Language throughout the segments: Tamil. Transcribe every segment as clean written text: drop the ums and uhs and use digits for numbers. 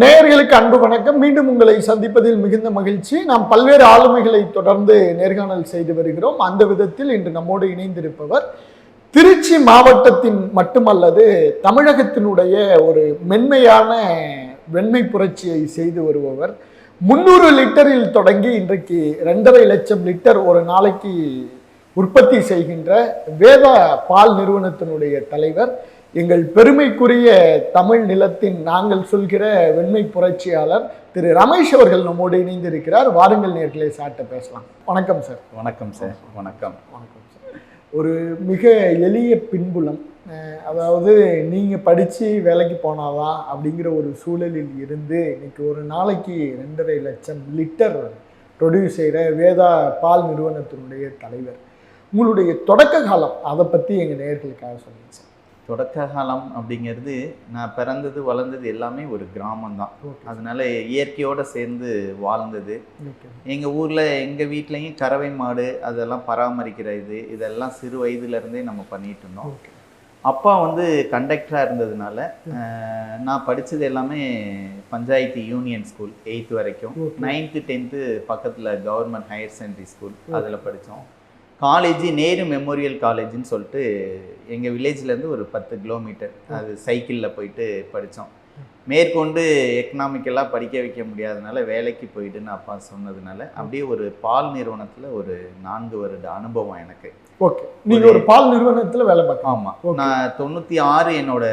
நேயர்களுக்கு அன்பு வணக்கம். மீண்டும் உங்களை சந்திப்பதில் மிகுந்த மகிழ்ச்சி. நாம் பல்வேறு ஆளுமைகளை தொடர்ந்து நேர்காணல் செய்து வருகிறோம். அந்த விதத்தில் இன்று நம்மோடு இணைந்திருப்பவர் திருச்சி மாவட்டத்தின் மட்டுமல்லது தமிழகத்தினுடைய ஒரு மென்மையான வெண்மை புரட்சியை செய்து வருபவர். 300 லிட்டரில் தொடங்கி இன்றைக்கு 2.5 லட்சம் லிட்டர் ஒரு நாளைக்கு உற்பத்தி செய்கின்ற வேதா பால் நிறுவனத்தினுடைய தலைவர், எங்கள் பெருமைக்குரிய தமிழ் நிலத்தின் நாங்கள் சொல்கிற வெண்மை புரட்சியாளர் திரு ரமேஷ் அவர்கள் நம்மோடு இணைந்திருக்கிறார். வாருங்கள் நேர்களே, சாட்ட பேசலாம். வணக்கம் சார். வணக்கம் சார். வணக்கம். வணக்கம் சார். ஒரு மிக எளிய பின்புலம், அதாவது நீங்கள் படித்து வேலைக்கு போனாதான் அப்படிங்கிற ஒரு சூழலில் இருந்து இன்னைக்கு ஒரு நாளைக்கு 2.5 லட்சம் லிட்டர் ப்ரொடியூஸ் செய்கிற வேதா பால் நிறுவனத்தினுடைய தலைவர். உங்களுடைய தொடக்க காலம் அதை பற்றி எங்கள் நேயர்களுக்காக சொல்லுங்கள் சார். தொடக்க காலம் அப்படிங்கிறது, நான் பிறந்தது வளர்ந்தது எல்லாமே ஒரு கிராமம் தான். அதனால இயற்கையோடு சேர்ந்து வாழ்ந்தது. எங்கள் ஊரில் எங்கள் வீட்லேயும் கறவை மாடு அதெல்லாம் பராமரிக்கிற இதெல்லாம் சிறு வயதுலேருந்தே நம்ம பண்ணிகிட்டு இருந்தோம். அப்பா வந்து கண்டக்டராக இருந்ததுனால நான் படித்தது எல்லாமே பஞ்சாயத்து யூனியன் ஸ்கூல் 8th வரைக்கும். 9th 10th பக்கத்தில் கவர்மெண்ட் ஹையர் செகண்டரி ஸ்கூல் அதில் படித்தோம். காலேஜ் நேரு மெமோரியல் காலேஜ்னு சொல்லிட்டு எங்கள் வில்லேஜ்லேருந்து ஒரு 10 கிலோமீட்டர், அது சைக்கிளில் போயிட்டு படித்தோம். மேற்கொண்டு எக்கனாமிக்கெல்லாம் படிக்க வைக்க முடியாதனால வேலைக்கு போயிட்டுன்னு அப்பா சொன்னதுனால அப்படியே ஒரு பால் நிறுவனத்தில் ஒரு 4 வருட அனுபவம் எனக்கு. ஓகே, நீங்கள் ஒரு பால் நிறுவனத்தில் வேலை பார்க்க? ஆமாம். நான் 96 என்னோட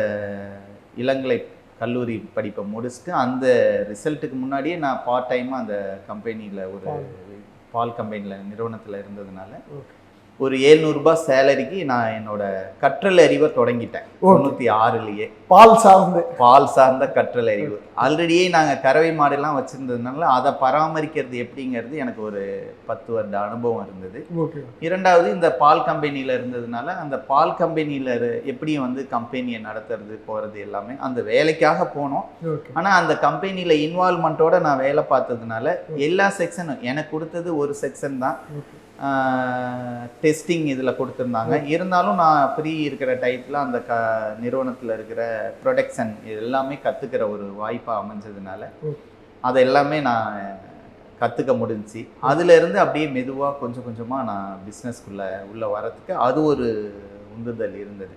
இளங்கலை கல்லூரி படிப்பை முடிச்சுட்டு அந்த ரிசல்ட்டுக்கு முன்னாடியே நான் பார்ட் டைமாக அந்த கம்பெனியில் ஒரு பால் கம்பெனியில் நிறுவனத்தில் இருந்ததுனால ஒரு 700 ரூபாய் சேலரிக்கு நான் என்னோட கற்றல் அறிவை தொடங்கிட்டேன் 96லேயே. பால் சார்ந்த கற்றல் அறிவு. ஆல்ரெடியே நாங்கள் கறவை மாடெல்லாம் வச்சுருந்ததுனால அதை பராமரிக்கிறது எப்படிங்கிறது எனக்கு ஒரு 10 வருட அனுபவம் இருந்தது. இரண்டாவது, இந்த பால் கம்பெனியில் இருந்ததுனால அந்த பால் கம்பெனியில் எப்படியும் வந்து கம்பெனியை நடத்துறது போகிறது எல்லாமே அந்த வேலைக்காக போனோம். ஆனால் அந்த கம்பெனியில் இன்வால்மெண்ட்டோட நான் வேலை பார்த்ததுனால எல்லா செக்ஷனும் எனக்கு கொடுத்தது ஒரு செக்ஷன் தான். டெஸ்டிங் இதில் கொடுத்துருந்தாங்க. இருந்தாலும் நான் ஃப்ரீ இருக்கிற டைத்தில் அந்த நிறுவனத்தில் இருக்கிற ப்ரொடக்ஷன் எல்லாமே கற்றுக்கிற ஒரு வாய்ப்பாக அமைஞ்சதுனால அதை எல்லாமே நான் கற்றுக்க முடிஞ்சிச்சு. அதிலேருந்து அப்படியே மெதுவாக கொஞ்சம் கொஞ்சமாக நான் பிஸ்னஸ்க்குள்ளே உள்ளே வரத்துக்கு அது ஒரு உந்துதல் இருந்தது.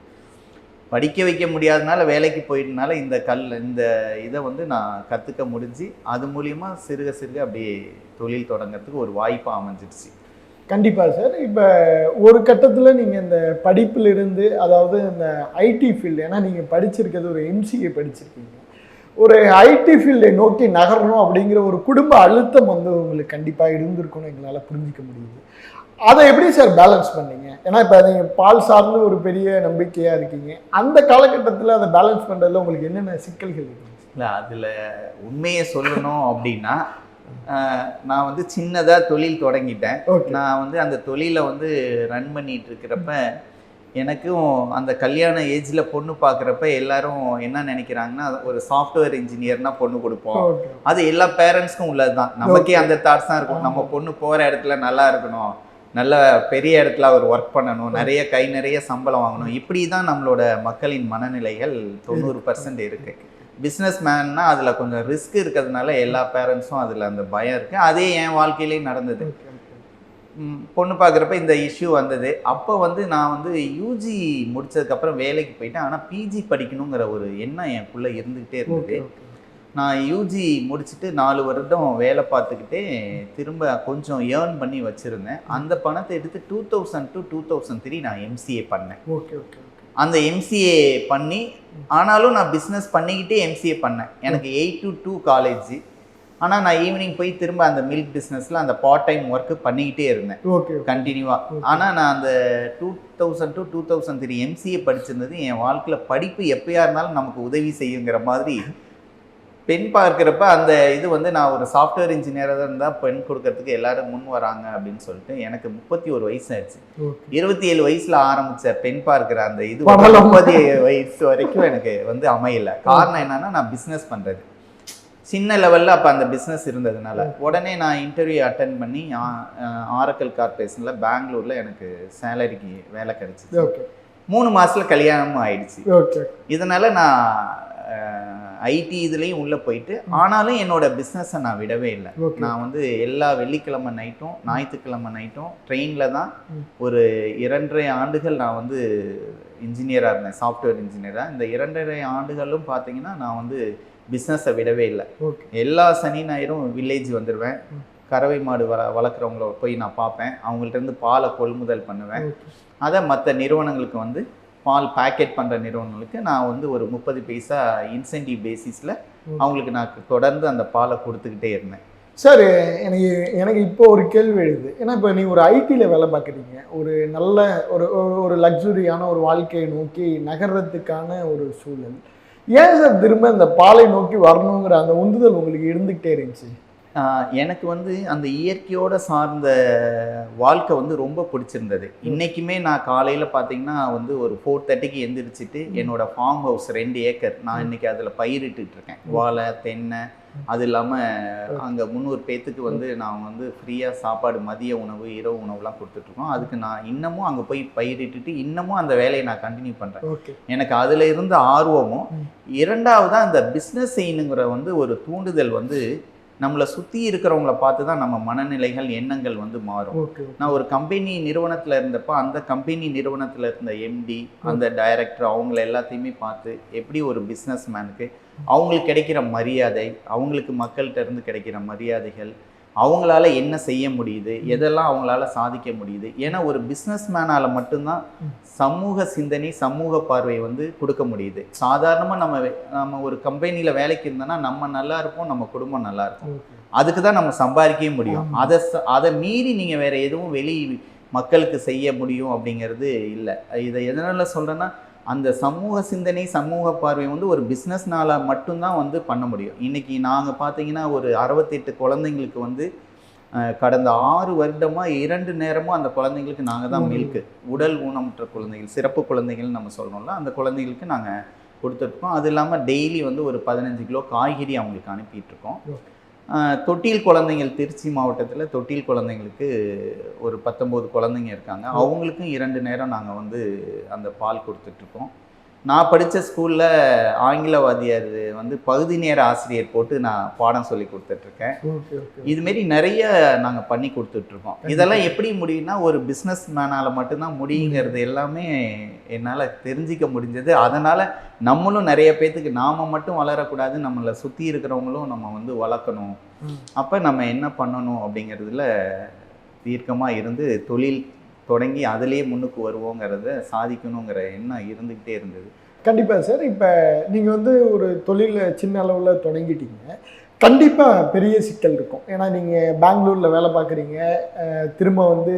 படிக்க வைக்க முடியாதனால வேலைக்கு போயிட்டனால இந்த இதை வந்து நான் கற்றுக்க முடிஞ்சு அது மூலியமாக சிறுக சிறுக அப்படியே தொழில் தொடங்கிறதுக்கு ஒரு வாய்ப்பாக அமைஞ்சிடுச்சு. கண்டிப்பாக சார். இப்போ ஒரு கட்டத்தில் நீங்கள் இந்த படிப்பிலிருந்து, அதாவது இந்த ஐடி ஃபீல்டு, ஏன்னா நீங்கள் படிச்சிருக்கிறது ஒரு எம்சிஏ படிச்சிருக்கீங்க, ஒரு ஐடி ஃபீல்டை நோக்கி நகரணும் அப்படிங்கிற ஒரு குடும்ப அழுத்தம் வந்து உங்களுக்கு கண்டிப்பாக இருந்திருக்குன்னு எங்களால் புரிஞ்சிக்க முடியுது. அதை எப்படி சார் பேலன்ஸ் பண்ணீங்க? ஏன்னா இப்போ நீங்கள் பால் சார்ந்து ஒரு பெரிய நம்பிக்கையாக இருக்கீங்க. அந்த காலகட்டத்தில் அதை பேலன்ஸ் பண்ணுறதுல உங்களுக்கு என்னென்ன சிக்கல்கள் இருந்துச்சு? இல்லை, அதில் உண்மையை சொல்லணும் அப்படின்னா நான் வந்து சின்னதாக தொழில் தொடங்கிட்டேன். நான் வந்து அந்த தொழிலை வந்து ரன் பண்ணிட்டு இருக்கிறப்ப எனக்கும் அந்த கல்யாண ஏஜில் பொண்ணு பார்க்குறப்ப எல்லாரும் என்ன நினைக்கிறாங்கன்னா, ஒரு சாஃப்ட்வேர் இன்ஜினியர்னா பொண்ணு கொடுப்போம். அது எல்லா பேரண்ட்ஸ்க்கும் உள்ளது தான். நமக்கே அந்த தாட்ஸ் தான் இருக்கும். நம்ம பொண்ணு போகிற இடத்துல நல்லா இருக்கணும், நல்ல பெரிய இடத்துல அவர் ஒர்க் பண்ணணும், நிறைய சம்பளம் வாங்கணும். இப்படி தான் நம்மளோட மக்களின் மனநிலைகள் 90% இருக்குது. பிஸ்னஸ் மேன்னா அதில் கொஞ்சம் ரிஸ்க் இருக்கிறதுனால எல்லா பேரண்ட்ஸும் அதில் அந்த பயம் இருக்குது. அதே என் வாழ்க்கையிலே நடந்தது. பொண்ணு பார்க்குறப்ப இந்த இஷ்யூ வந்தது. அப்போ வந்து நான் வந்து யூஜி முடித்ததுக்கப்புறம் வேலைக்கு போயிட்டேன். ஆனால் பிஜி படிக்கணுங்கிற ஒரு எண்ணம் எனக்குள்ளே இருந்துக்கிட்டே இருந்தது. நான் யூஜி முடிச்சுட்டு 4 வருடம் வேலை பார்த்துக்கிட்டே திரும்ப கொஞ்சம் ஏர்ன் பண்ணி வச்சுருந்தேன். அந்த பணத்தை எடுத்து 2000 to 2003 நான் எம்சிஏ பண்ணேன். அந்த எம்சிஏ பண்ணி, ஆனாலும் நான் பிஸ்னஸ் பண்ணிக்கிட்டே எம்சிஏ பண்ணேன். எனக்கு 8 to 2 காலேஜ். ஆனால் நான் ஈவினிங் போய் திரும்ப அந்த மில்க் பிஸ்னஸில் அந்த பார்ட் டைம் ஒர்க்கு பண்ணிக்கிட்டே இருந்தேன் கண்டினியூவாக. ஆனால் நான் அந்த 2000 to 2003 எம்சிஏ படிச்சிருந்தது என் வாழ்க்கையில் படிப்பு எப்போயா இருந்தாலும் நமக்கு உதவி செய்யுங்கிற மாதிரி. பெண் பார்க்குறப்ப அந்த இது வந்து நான் ஒரு சாஃப்ட்வேர் இன்ஜினியராக தான் இருந்தால் பெண் கொடுக்கறதுக்கு எல்லாரும் முன் வராங்க அப்படின்னு சொல்லிட்டு எனக்கு 31 வயசு ஆயிடுச்சு. 27 வயசில் ஆரம்பித்த பெண் பார்க்குற அந்த இது 30 வயசு வரைக்கும் எனக்கு வந்து அமையலை. காரணம் என்னன்னா, நான் பிஸ்னஸ் பண்ணுறது சின்ன லெவலில் அப்போ அந்த பிஸ்னஸ் இருந்ததுனால உடனே நான் இன்டர்வியூ அட்டென்ட் பண்ணி ஆரக்கல் கார்பரேஷனில் பெங்களூரில் எனக்கு சேலரிக்கு வேலை கிடைச்சிச்சு. 3 மாதத்தில் கல்யாணமும் ஆயிடுச்சு. இதனால் நான் ஐடி இதுலேயும் உள்ளே போயிட்டு, ஆனாலும் என்னோட பிஸ்னஸை நான் விடவே இல்லை. நான் வந்து எல்லா வெள்ளிக்கிழமை நைட்டும் ஞாயிற்றுக்கிழமை நைட்டும் ட்ரெயினில் தான் ஒரு 2.5 ஆண்டுகள் நான் வந்து இன்ஜினியராக இருந்தேன், சாஃப்ட்வேர் இன்ஜினியராக. இந்த 2.5 ஆண்டுகளும் பார்த்தீங்கன்னா நான் வந்து பிஸ்னஸை விடவே இல்லை. எல்லா சனி ஞாயிறும் வில்லேஜ் வந்துடுவேன். கறவை மாடு வளர்க்குறவங்கள போய் நான் பார்ப்பேன். அவங்கள்ட்டேருந்து பாலை கொள்முதல் பண்ணுவேன். அதை மற்ற நிறுவனங்களுக்கு வந்து பால் பேக்கெட் பண்ணுற நிறுவனங்களுக்கு நான் வந்து ஒரு 30 பைசா இன்சென்டிவ் பேசிஸில் அவங்களுக்கு நான் தொடர்ந்து அந்த பாலை கொடுத்துக்கிட்டே இருந்தேன். சார், எனக்கு இப்போ ஒரு கேள்வி எழுது. ஏன்னா இப்போ நீங்கள் ஒரு ஐடியில் வேலை பார்க்குறீங்க, ஒரு நல்ல ஒரு லக்ஸுரியான ஒரு வாழ்க்கையை நோக்கி நகர்றதுக்கான ஒரு சூழல். ஏன் சார் திரும்ப இந்த பாலை நோக்கி வரணுங்கிற அந்த உந்துதல் உங்களுக்கு இருந்துக்கிட்டே இருந்துச்சு? எனக்கு வந்து அந்த இயற்கையோட சார்ந்த வாழ்க்கை வந்து ரொம்ப பிடிச்சிருந்தது. இன்றைக்குமே நான் காலையில் பார்த்தீங்கன்னா வந்து ஒரு 4:30க்கு எந்திரிச்சிட்டு என்னோடய ஃபார்ம் ஹவுஸ் 2 ஏக்கர் நான் இன்றைக்கி அதில் பயிரிட்டுருக்கேன். வாழை, தென்னை, அது இல்லாமல் அங்கே 300 பேத்துக்கு வந்து நான் வந்து ஃப்ரீயாக சாப்பாடு, மதிய உணவு, இரவு உணவுலாம் கொடுத்துட்ருக்கோம். அதுக்கு நான் இன்னமும் அங்கே போய் பயிரிட்டுட்டு இன்னமும் அந்த வேலையை நான் கண்டினியூ பண்ணுறேன். எனக்கு அதில் இருந்த ஆர்வமும், இரண்டாவதாக அந்த பிஸ்னஸ் செய்யணுங்கிற வந்து ஒரு தூண்டுதல் வந்து நம்மளை சுற்றி இருக்கிறவங்கள பார்த்து தான் நம்ம மனநிலைகள், எண்ணங்கள் வந்து மாறும். நான் ஒரு கம்பெனி நிறுவனத்தில் இருந்தப்போ அந்த கம்பெனி நிறுவனத்தில் இருந்த எம்டி, அந்த டைரக்டர், அவங்கள எல்லாத்தையுமே பார்த்து எப்படி ஒரு பிஸ்னஸ் மேனுக்கு அவங்களுக்கு கிடைக்கிற மரியாதை, அவங்களுக்கு மக்கள்கிட்ட இருந்து கிடைக்கிற மரியாதைகள், அவங்களால என்ன செய்ய முடியுது, எதெல்லாம் அவங்களால சாதிக்க முடியுது. ஏன்னா ஒரு பிஸ்னஸ் மேனால் மட்டும்தான் சமூக சிந்தனை, சமூக பார்வை வந்து கொடுக்க முடியுது. சாதாரணமாக நம்ம ஒரு கம்பெனியில் வேலைக்கு இருந்தோன்னா நம்ம நல்லா இருப்போம், நம்ம குடும்பம் நல்லா இருக்கும். அதுக்கு தான் நம்ம சம்பாதிக்கவே முடியும். அதை மீறி நீங்கள் வேறு எதுவும் வெளி மக்களுக்கு செய்ய முடியும் அப்படிங்கிறது இல்லை. இதை எதனால் சொல்கிறேன்னா, அந்த சமூக சிந்தனை, சமூக பார்வை வந்து ஒரு பிஸ்னஸ்னால் மட்டும்தான் வந்து பண்ண முடியும். இன்றைக்கி நாங்கள் பார்த்தீங்கன்னா ஒரு 68 குழந்தைங்களுக்கு வந்து கடந்த 6 வருடமாக 2 நேரமும் அந்த குழந்தைங்களுக்கு நாங்கள் தான் மில்க்கு, உடல் ஊனமுற்ற குழந்தைகள், சிறப்பு குழந்தைகள்னு நம்ம சொல்கிறோம்ல, அந்த குழந்தைங்களுக்கு நாங்கள் கொடுத்துட்ருக்கோம். அது இல்லாமல் டெய்லி வந்து ஒரு 15 கிலோ காய்கறி அவங்களுக்கு அனுப்பிட்டுருக்கோம். தொட்டில் குழந்தைகள், திருச்சி மாவட்டத்தில் தொட்டில் குழந்தைங்களுக்கு ஒரு 19 குழந்தைங்க இருக்காங்க. அவங்களுக்கும் 2 நேரம் நாங்கள் வந்து அந்த பால் கொடுத்துட்ருக்கோம். நான் படித்த ஸ்கூலில் ஆங்கிலவாதியார் வந்து பகுதி நேர ஆசிரியர் போட்டு நான் பாடம் சொல்லி கொடுத்துட்ருக்கேன். இதுமாரி நிறைய நாங்கள் பண்ணி கொடுத்துட்ருக்கோம். இதெல்லாம் எப்படி முடியும்னா ஒரு பிஸ்னஸ் மேனால் மட்டும்தான் முடியுங்கிறது எல்லாமே என்னால் தெரிஞ்சிக்க முடிஞ்சது. அதனால் நம்மளும் நிறைய பேர்த்துக்கு நாம் மட்டும் வளரக்கூடாது, நம்மளை சுற்றி இருக்கிறவங்களும் நம்ம வந்து வளர்க்கணும். அப்போ நம்ம என்ன பண்ணணும் அப்படிங்கிறதுல தீர்க்கமாக இருந்து தொழில் தொடங்கி அதிலேயே முன்னுக்கு வருவோங்கிறத சாதிக்கணுங்கிற எண்ணம் இருந்துக்கிட்டே இருந்தது. கண்டிப்பாக சார். இப்போ நீங்கள் வந்து ஒரு தொழிலை சின்ன அளவில் தொடங்கிட்டீங்க, கண்டிப்பாக பெரிய சிக்கல் இருக்கும். ஏன்னா நீங்கள் பெங்களூரில் வேலை பார்க்குறீங்க, திரும்ப வந்து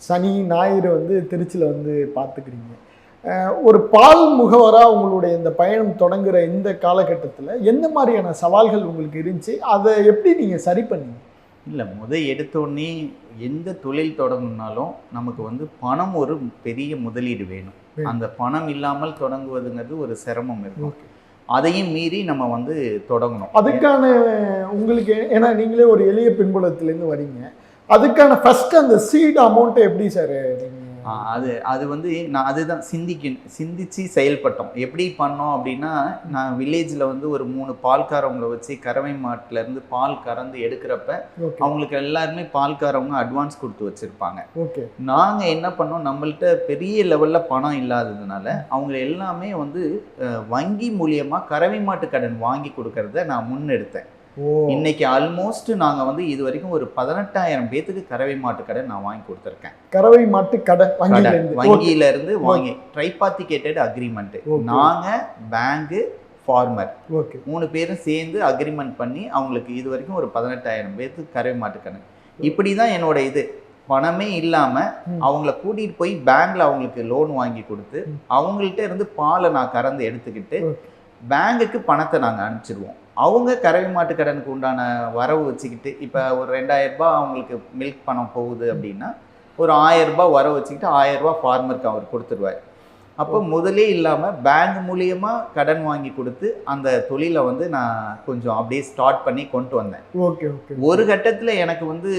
சனி ஞாயிறு வந்து திருச்சியில் வந்து பார்த்துக்கிறீங்க. ஒரு பால் முகவராக உங்களுடைய இந்த பயணம் தொடங்குகிற இந்த காலகட்டத்தில் எந்த மாதிரியான சவால்கள் உங்களுக்கு இருந்துச்சு? அதை எப்படி நீங்கள் சரி பண்ணீங்க? இல்லை, எடுத்தோடனே எந்த தொழில் தொடங்கணுன்னாலும் நமக்கு வந்து பணம் ஒரு பெரிய முதலீடு வேணும். அந்த பணம் இல்லாமல் தொடங்குவதுங்கிறது ஒரு சிரமம் இருக்கும். அதையும் மீறி நம்ம வந்து தொடங்கணும். அதுக்கான உங்களுக்கு, ஏன்னா நீங்களே ஒரு எளிய பின்புலத்திலேருந்து வரீங்க, அதுக்கான ஃபர்ஸ்ட் அந்த சீட் அமௌண்ட்டை எப்படி சார்? அது வந்து நான் அதுதான் சிந்திச்சு செயல்பட்டோம். எப்படி பண்ணோம் அப்படின்னா, நான் வில்லேஜில் வந்து ஒரு 3 பால்காரவங்களை வச்சு கறவை மாட்டிலேருந்து பால் கறந்து எடுக்கிறப்ப அவங்களுக்கு எல்லாருமே பால்காரவங்க அட்வான்ஸ் கொடுத்து வச்சுருப்பாங்க. நாங்கள் என்ன பண்ணோம், நம்மள்ட்ட பெரிய லெவலில் பணம் இல்லாததுனால அவங்க எல்லாமே வந்து வங்கி மூலியமாக கறவை மாட்டு கடன் வாங்கி கொடுக்கறத நான் முன்னெடுத்தேன். இன்னைக்கு ஆல்மோஸ்ட் நாங்கள் வந்து இது வரைக்கும் ஒரு 18,000 பேத்துக்கு கறவை மாட்டு கடன் நான் வாங்கி கொடுத்துருக்கேன். கறவை மாட்டு கடன் வங்கியில இருந்து வாங்கி ட்ரைபார்ட்டிகேட்டட் அக்ரிமெண்ட், நாங்கள் பேங்கு, ஃபார்மர் 3 பேரும் சேர்ந்து அக்ரிமெண்ட் பண்ணி அவங்களுக்கு இது வரைக்கும் ஒரு 18,000 பேத்துக்கு கறவை மாட்டு கடன். இப்படி தான் என்னோட இது. பணமே இல்லாமல் அவங்கள கூட்டிகிட்டு போய் பேங்க்ல அவங்களுக்கு லோன் வாங்கி கொடுத்து அவங்கள்ட்ட இருந்து பாலை நான் கறந்து எடுத்துக்கிட்டு பேங்குக்கு பணத்தை நாங்கள் அனுப்பிச்சிடுவோம். அவங்க கறவை மாட்டு கடனுக்கு உண்டான வரவு வச்சுக்கிட்டு, இப்போ ஒரு 2,000 ரூபாய் அவங்களுக்கு மில்க் பணம் போகுது அப்படின்னா ஒரு 1,000 ரூபாய் வரவு வச்சுக்கிட்டு 1,000 ரூபாய் ஃபார்மருக்கு அவர் கொடுத்துருவார். அப்போ முதலே இல்லாமல் பேங்க் மூலியமா கடன் வாங்கி கொடுத்து அந்த தொழிலை வந்து நான் கொஞ்சம் அப்படியே ஸ்டார்ட் பண்ணி கொண்டு வந்தேன். Okay okay. ஒரு கட்டத்தில் எனக்கு வந்து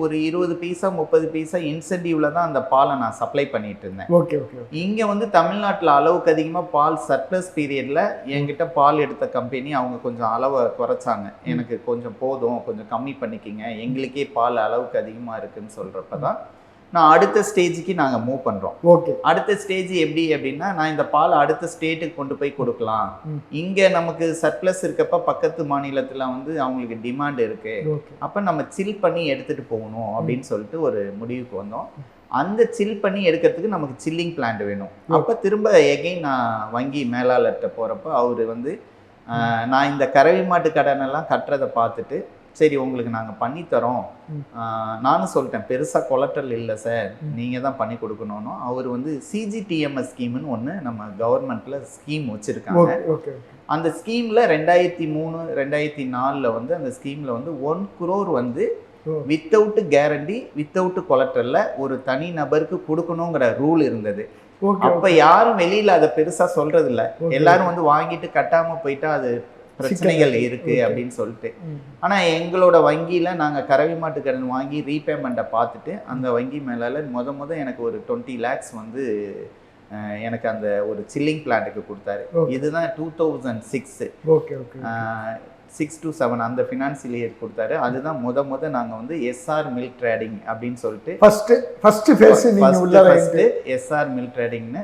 ஒரு 20 பைசா 30 பைசா இன்சென்டிவ்ல தான் அந்த பாலை நான் சப்ளை பண்ணிட்டு இருந்தேன். Okay okay. இங்கே வந்து தமிழ்நாட்டில் அளவுக்கு அதிகமாக பால் சர்ப்ளஸ் பீரியடில் என்கிட்ட பால் எடுத்த கம்பெனி அவங்க கொஞ்சம் அளவை குறைச்சாங்க. எனக்கு கொஞ்சம் போதும், கொஞ்சம் கம்மி பண்ணிக்கிங்க, எங்களுக்கே பால் அளவுக்கு அதிகமாக இருக்குன்னு சொல்கிறப்ப தான் நான் அடுத்த ஸ்டேஜுக்கு நாங்கள் மூவ் பண்ணுறோம். ஓகே. அடுத்த ஸ்டேஜ் எப்படி அப்படின்னா, நான் இந்த பால் அடுத்த ஸ்டேட்டுக்கு கொண்டு போய் கொடுக்கலாம். இங்கே நமக்கு சர்ப்ளஸ் இருக்கப்ப பக்கத்து மாநிலத்தில் வந்து அவங்களுக்கு டிமாண்ட் இருக்கு, அப்போ நம்ம சில் பண்ணி எடுத்துகிட்டு போகணும் அப்படின்னு சொல்லிட்டு ஒரு முடிவுக்கு வந்தோம். அந்த சில் பண்ணி எடுக்கிறதுக்கு நமக்கு சில்லிங் பிளான்ட் வேணும். அப்போ திரும்ப எகைன் நான் வங்கி மேலாளர்கிட்ட போகிறப்ப அவர் வந்து நான் இந்த கறவை மாட்டு கடனெல்லாம் கட்டுறதை பார்த்துட்டு, சரி உங்களுக்கு நாங்கள் பண்ணித்தரோம், நானும் சொல்லிட்டேன் பெருசாக கொலட்ரல் இல்லை சார், நீங்கள் தான் பண்ணி கொடுக்கணும்னு. அவர் வந்து சிஜிடிஎம்எஸ் ஸ்கீம்னு ஒன்று நம்ம கவர்மெண்ட்டில் ஸ்கீம் வச்சுருக்காங்க. அந்த ஸ்கீமில் 2003 2004 வந்து அந்த ஸ்கீமில் வந்து 1 crore வந்து வித்தவுட் கேரண்டி வித்தவுட் கொலட்ரல்ல ஒரு தனி நபருக்கு கொடுக்கணுங்கிற ரூல் இருந்தது. அப்ப யாரும் வெளியில அதை பெருசா சொல்றது இல்ல, எல்லாரும் வந்து வாங்கிட்டு கட்டாம போயிட்டா அது பிரச்சனைகள் இருக்கு அப்படின்னு சொல்லிட்டு. ஆனா எங்களோட வங்கியில நாங்க கறவை மாட்டு கடன் வாங்கி ரீபேமெண்ட்டை பார்த்துட்டு அந்த வங்கி மேலால முத எனக்கு ஒரு 20 lakhs வந்து எனக்கு அந்த ஒரு சில்லிங் பிளான்ட்டுக்கு கொடுத்தாரு. இதுதான் 2006 6 to 7 அந்த ஃபினான்சியல் இயர் கொடுத்தாரு. அதுதான் முத நாங்கள் வந்து எஸ்ஆர் மில்க் ட்ரேடிங் அப்படின்னு சொல்லிட்டு ஃபர்ஸ்ட் எஸ்ஆர் மில்க் ட்ரேடிங்னு.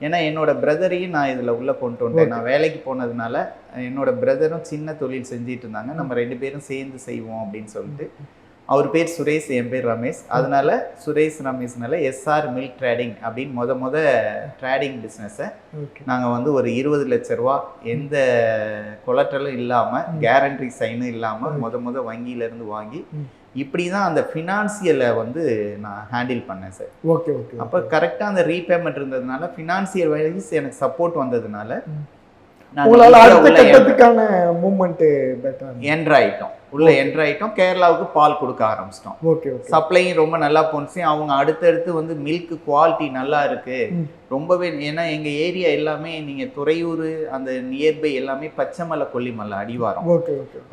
ஏன்னா என்னோட பிரதரையும் நான் இதில் உள்ள கொண்டு வந்தேன். நான் வேலைக்கு போனதுனால என்னோட பிரதரும் சின்ன தொழில் செஞ்சிட்டு இருந்தாங்க, நம்ம 2 பேரும் சேர்ந்து செய்வோம் அப்படின்னு சொல்லிட்டு. அவர் பேர் சுரேஷ், என் பேர் ரமேஷ். அதனால சுரேஷ் ரமேஷ்னால எஸ்ஆர் மில்க் ட்ரேடிங் அப்படின்னு முத ட்ரேடிங் பிஸ்னஸை நாங்கள் வந்து ஒரு 20 லட்ச ரூபா எந்த கொலட்ரலும் இல்லாமல் கேரண்டி சைனும் இல்லாமல் முத வங்கியிலேருந்து வாங்கி இப்படி தான் அந்த ஃபினான்சியலை வந்து நான் ஹேண்டில் பண்ணேன் சார். Okay okay. அப்போ கரெக்டாக அந்த ரீபேமெண்ட் இருந்ததுனால ஃபினான்சியல் வைஸ் எனக்கு சப்போர்ட் வந்ததுனால என்டர் ஆயிட்டோம். கேரளாவுக்கு பால் கொடுக்க ஆரம்பிச்சிட்டோம். சப்ளையும் ரொம்ப நல்லா போனுச்சு. அவங்க அடுத்தடுத்து வந்து மில்க் குவாலிட்டி நல்லா இருக்கு ரொம்பவே. ஏன்னா எங்க ஏரியா எல்லாமே நீங்க துறையூர் அந்த நியர்பை எல்லாமே பச்சைமலை கொல்லிமலை அடிவாரம்.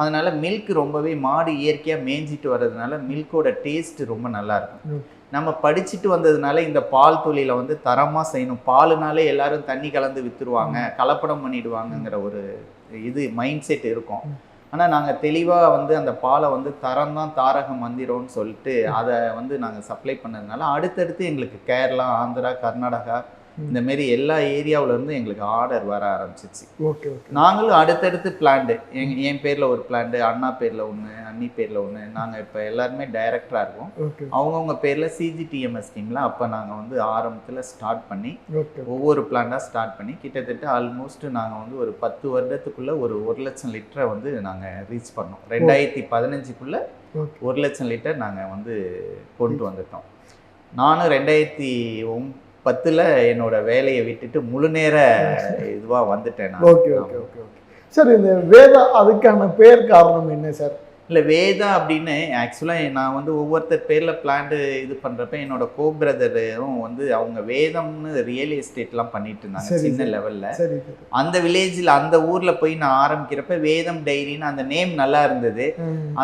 அதனால மில்க் ரொம்பவே மாடு இயற்கையா மேய்ஞ்சிட்டு வர்றதுனால மில்கோட டேஸ்ட் ரொம்ப நல்லா இருக்கும். நம்ம படிச்சுட்டு வந்ததுனால இந்த பால் தொழிலை வந்து தரமாக செய்யணும், பாலுனாலே எல்லாரும் தண்ணி கலந்து விற்றுருவாங்க, கலப்படம் பண்ணிடுவாங்கங்கிற ஒரு இது மைண்ட் செட் இருக்கும். ஆனால் நாங்கள் தெளிவாக வந்து அந்த பாலை வந்து தரம் தான் தாரக மந்திரம்னு சொல்லிட்டு அதை வந்து நாங்கள் சப்ளை பண்ணதுனால அடுத்தடுத்து எங்களுக்கு கேரளா, ஆந்திரா, கர்நாடகா இந்த மாரி எல்லா ஏரியாவிலேருந்து எங்களுக்கு ஆர்டர் வர ஆரம்பிச்சிச்சு. நாங்களும் அடுத்தடுத்து பிளான்டு என் பேரில் ஒரு பிளான்டு, அண்ணா பேரில் ஒன்று, அண்ணி பேரில் ஒன்று, நாங்கள் இப்போ எல்லாருமே டைரக்டராக இருக்கோம். அவங்கவுங்க பேரில் சிஜிடிஎம்எஸ் ஸ்கீமில் அப்போ நாங்கள் வந்து ஆரம்பத்தில் ஸ்டார்ட் பண்ணி ஒவ்வொரு பிளான்டாக ஸ்டார்ட் பண்ணி கிட்டத்தட்ட ஆல்மோஸ்ட் நாங்கள் வந்து ஒரு 10 வருடத்துக்குள்ளே ஒரு 1 லட்சம் லிட்டரை வந்து நாங்கள் ரீச் பண்ணோம். 2015 1 லட்சம் லிட்டர் நாங்கள் வந்து கொண்டு வந்துட்டோம். நானும் 2010 என்னோட வேலையை விட்டுட்டு முழு நேர இதுவா வந்துட்டேன். Okay okay okay okay sir. இந்த வேதா அதுக்கான பேர் காரணம் என்ன சார்? இல்லை வேதா அப்படின்னு ஆக்சுவலாக நான் வந்து ஒவ்வொருத்தர் பேரில் பிளான்ட்டு இது பண்ணுறப்ப என்னோட கோ பிரதரும் வந்து அவங்க வேதம்னு ரியல் எஸ்டேட்லாம் பண்ணிட்டு இருந்தாங்க சின்ன லெவலில். அந்த வில்லேஜில் அந்த ஊரில் போய் நான் ஆரம்பிக்கிறப்ப வேதம் டைரின்னு அந்த நேம் நல்லா இருந்தது.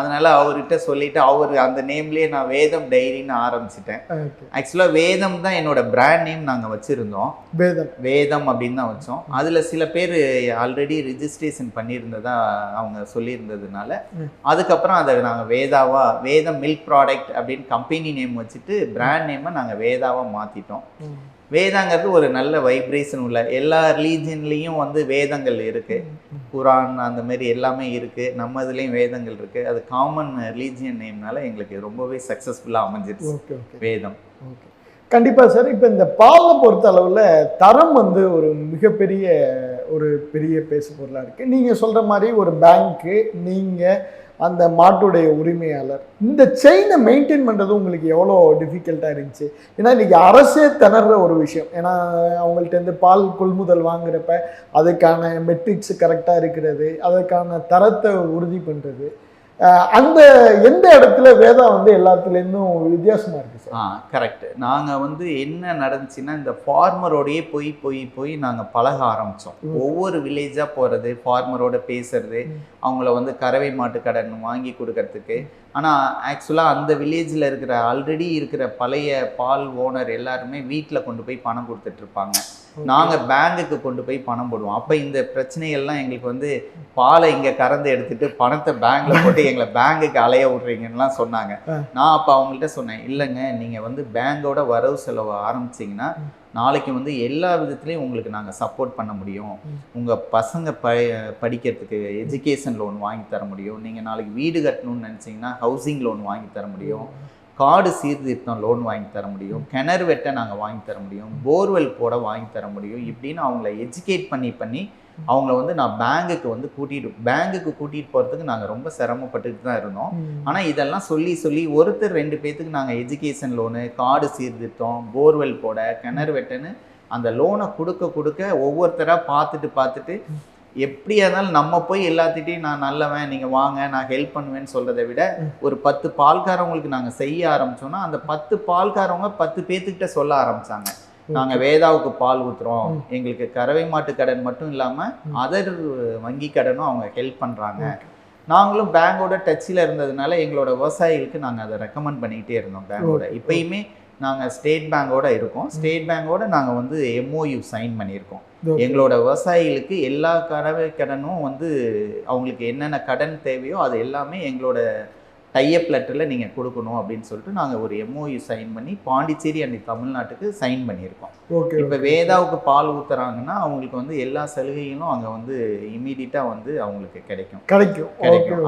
அதனால அவர்கிட்ட சொல்லிட்டு அவர் அந்த நேம்லேயே நான் வேதம் டைரின்னு ஆரம்பிச்சிட்டேன். ஆக்சுவலாக வேதம் தான் என்னோட பிராண்ட் நேம் நாங்கள் வச்சுருந்தோம், வேதம் அப்படின்னு தான் வச்சோம். அதில் சில பேர் ஆல்ரெடி ரிஜிஸ்ட்ரேஷன் பண்ணியிருந்ததா அவங்க சொல்லியிருந்ததுனால அதுக்கப்புறம் அதை நாங்கள் வேதம் மில்க் ப்ராடக்ட் அப்படின்னு கம்பெனி நேம் வச்சுட்டு பிராண்ட் நேமை நாங்கள் வேதாவாக மாற்றிட்டோம். வேதாங்கிறது ஒரு நல்ல வைப்ரேஷன் உள்ள எல்லா ரிலீஜன்லேயும் வந்து வேதங்கள் இருக்குது, குரான் அந்த மாதிரி எல்லாமே இருக்குது, நம்ம இதுலேயும் வேதங்கள் இருக்குது. அது காமன் ரிலீஜியன் நேம்னால எங்களுக்கு ரொம்பவே சக்ஸஸ்ஃபுல்லாக அமைஞ்சிருச்சு வேதம். கண்டிப்பாக சார். இப்போ இந்த பாலை பொறுத்த அளவில் தரம் வந்து ஒரு மிகப்பெரிய பெரிய பேசு பொருளாக இருக்குது. நீங்கள் சொல்கிற மாதிரி ஒரு பேங்க்கு, நீங்கள் அந்த மாட்டுடைய உரிமையாளர், இந்த செயினை மெயின்டைன் பண்ணுறது உங்களுக்கு எவ்வளோ டிஃபிகல்ட்டாக இருந்துச்சு? ஏன்னா இன்றைக்கி அரசே திணற ஒரு விஷயம். ஏன்னா அவங்கள்ட்ட பால் கொள்முதல் வாங்குறப்ப அதுக்கான மெட்ரிக்ஸ் கரெக்டாக இருக்கிறது, அதுக்கான தரத்தை உறுதி பண்ணுறது, அந்த எந்த இடத்துல வேதா வந்து எல்லாத்துலேருந்தும் வித்தியாசமா இருக்கு சார்? கரெக்ட். நாங்கள் வந்து என்ன நடந்துச்சுன்னா, இந்த ஃபார்மரோடையே போய் போய் போய் நாங்கள் பழக ஆரம்பித்தோம். ஒவ்வொரு வில்லேஜாக போகிறது, ஃபார்மரோட பேசுறது, அவங்கள வந்து கறவை மாட்டு கடன் வாங்கி கொடுக்கறதுக்கு. ஆனால் ஆக்சுவலாக அந்த வில்லேஜில் இருக்கிற ஆல்ரெடி இருக்கிற பழைய பால் ஓனர் எல்லாருமே வீட்டில் கொண்டு போய் பணம் கொடுத்துட்ருப்பாங்க. நாங்கள் பேங்குக்கு கொண்டு போய் பணம் போடுவோம். அப்போ இந்த பிரச்சனைகள்லாம் எங்களுக்கு வந்து பாலை இங்கே கறந்து எடுத்துகிட்டு பணத்தை பேங்கில் போட்டு எங்களை பேங்குக்கு அலைய விட்றீங்கன்னுலாம் சொன்னாங்க. நான் அப்போ அவங்கள்ட்ட சொன்னேன், இல்லைங்க, நீங்கள் வந்து பேங்கோட வரவு செலவு ஆரம்பிச்சிங்கன்னா நாளைக்கு வந்து எல்லா விதத்துலேயும் உங்களுக்கு நாங்கள் சப்போர்ட் பண்ண முடியும். உங்கள் பசங்க படிக்கிறதுக்கு எஜுகேஷன் லோன் வாங்கி தர முடியும். நீங்கள் நாளைக்கு வீடு கட்டணும்னு நினச்சிங்கன்னா ஹவுசிங் லோன் வாங்கி தர முடியும். காடு சீர்திருத்தம் லோன் வாங்கி தர முடியும். கிணறு வெட்ட நாங்கள் வாங்கி தர முடியும். போர்வெல் போட வாங்கி தர முடியும். இப்படின்னு அவங்கள எஜுகேட் பண்ணி அவங்கள வந்து நான் பேங்குக்கு கூட்டிகிட்டு போகிறதுக்கு நாங்கள் ரொம்ப சிரமப்பட்டுட்டு தான் இருந்தோம். ஆனால் இதெல்லாம் சொல்லி ஒருத்தர் 2 பேர்த்துக்கு நாங்கள் எஜுகேஷன் லோனு, காடு சீர்திருத்தம், போர்வெல் போட, கிணறு வெட்டன்னு அந்த லோனை கொடுக்க ஒவ்வொருத்தராக பார்த்துட்டு எப்படியா இருந்தாலும் நம்ம போய் எல்லாத்திட்டையும் நான் நல்லவன், நீங்கள் வாங்க, நான் ஹெல்ப் பண்ணுவேன்னு சொல்கிறத விட ஒரு 10 பால்காரவங்களுக்கு நாங்கள் செய்ய ஆரம்பித்தோன்னா அந்த 10 பால்காரவங்க 10 பேர்த்துக்கிட்ட சொல்ல ஆரம்பித்தாங்க, நாங்கள் வேதாவுக்கு பால் ஊற்றுறோம், எங்களுக்கு கறவை மாட்டு கடன் மட்டும் இல்லாமல் அதர் வங்கி கடனும் அவங்க ஹெல்ப் பண்ணுறாங்க. நாங்களும் பேங்கோட டச்சில் இருந்ததுனால எங்களோட விவசாயிகளுக்கு நாங்கள் அதை ரெக்கமெண்ட் பண்ணிக்கிட்டே இருந்தோம் பேங்கோட. இப்போயுமே நாங்கள் ஸ்டேட் பேங்கோட இருக்கோம். ஸ்டேட் பேங்கோட நாங்கள் வந்து MOU சைன் பண்ணியிருக்கோம். எங்களோட விவசாயிகளுக்கு எல்லா கறவை கடனும் வந்து அவங்களுக்கு என்னென்ன கடன் தேவையோ அது எல்லாமே எங்களோட டைஅப் லெட்டரில் நீங்கள் கொடுக்கணும் அப்படின்னு சொல்லிட்டு நாங்கள் ஒரு MOU சைன் பண்ணி பாண்டிச்சேரி அண்ட் தமிழ்நாட்டுக்கு சைன் பண்ணியிருக்கோம். இப்போ வேதாவுக்கு பால் ஊற்றுறாங்கன்னா அவங்களுக்கு வந்து எல்லா சலுகைகளும் அங்கே வந்து இமீடியட்டாக வந்து அவங்களுக்கு கிடைக்கும்.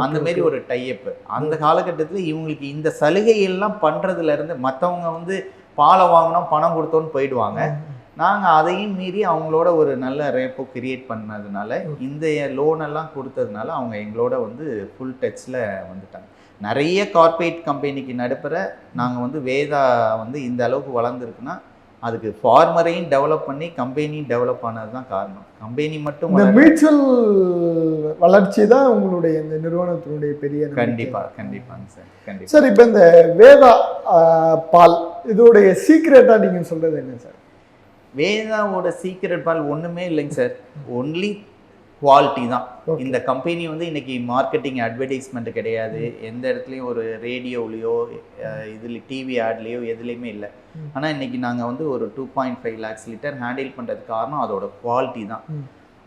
அந்த மாதிரி ஒரு டைஅப். அந்த காலகட்டத்தில் இவங்களுக்கு இந்த சலுகையெல்லாம் பண்ணுறதுலேருந்து மற்றவங்க வந்து பாலை வாங்கினோம் பணம் கொடுத்தோன்னு போயிடுவாங்க. நாங்கள் அதையும் மீறி அவங்களோட ஒரு நல்ல ரேப்போ கிரியேட் பண்ணதுனால இந்த லோனெல்லாம் கொடுத்ததுனால அவங்க எங்களோட வந்து ஃபுல் டச்சில் வந்துட்டாங்க. நிறைய கார்ப்பரேட் கம்பெனிக்கு நடுப்புற நாங்கள் வந்து வேதா வந்து இந்த அளவுக்கு வளர்ந்துருக்குன்னா அதுக்கு ஃபார்மரையும் டெவலப் பண்ணி கம்பெனியும் டெவலப் ஆனது தான் காரணம். கம்பெனி மட்டும் இந்த மியூச்சுவல் வளர்ச்சி தான் உங்களுடைய இந்த நிறுவனத்தினுடைய பெரிய. கண்டிப்பாங்க சார். சார், இப்போ இந்த வேதா பால் இதோடைய சீக்ரெட்டாக நீங்கள் சொல்கிறது என்ன சார்? வேதாவோட சீக்ரெட் பால் ஒன்றுமே இல்லைங்க சார், ஒன்லி குவாலிட்டி தான். இந்த கம்பெனி வந்து இன்னைக்கு மார்க்கெட்டிங் அட்வர்டைஸ்மெண்ட் கிடையாது, எந்த இடத்துலையும் ஒரு ரேடியோலையோ இதில் டிவி ஆட்லேயோ எதுலேயுமே இல்லை. ஆனால் இன்னைக்கு நாங்கள் வந்து ஒரு 2.5 lakhs லிட்டர் ஹேண்டில் பண்ணுறதுக்கு காரணம் அதோட குவாலிட்டி தான்.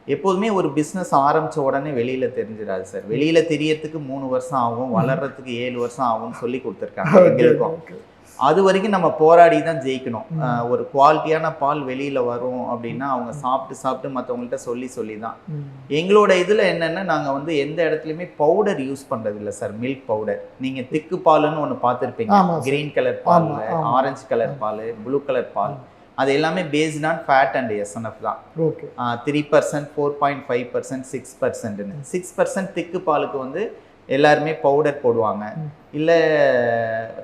எப்போதுமே ஒரு பிஸ்னஸ் ஆரம்பித்த உடனே வெளியில் தெரிஞ்சிடாது சார். வெளியில் தெரியறதுக்கு 3 வருஷம் ஆகும், வளர்கிறதுக்கு 7 வருஷம் ஆகும்னு சொல்லி கொடுத்துருக்காங்க எங்களுக்கும். அது வரைக்கும் நம்ம போராடி தான் ஜெயிக்கணும். ஒரு குவாலிட்டியான பால் வெளியில் வரும் அப்படின்னா அவங்க சாப்பிட்டு மற்றவங்கள்ட்ட சொல்லி தான். எங்களோட இதில் என்னென்னா நாங்கள் வந்து எந்த இடத்துலையுமே பவுடர் யூஸ் பண்ணுறது இல்லை சார். மில்க் பவுடர் நீங்கள் திக்கு பாலுன்னு ஒன்று பார்த்துருப்பீங்க, கிரீன் கலர் பால், ஆரஞ்சு கலர் பால், ப்ளூ கலர் பால், அது எல்லாமே based on fat and SNF தான். 3%, 4.5%, 6%. 6% திக்கு பாலுக்கு வந்து எல்லாருமே பவுடர் போடுவாங்க, இல்லை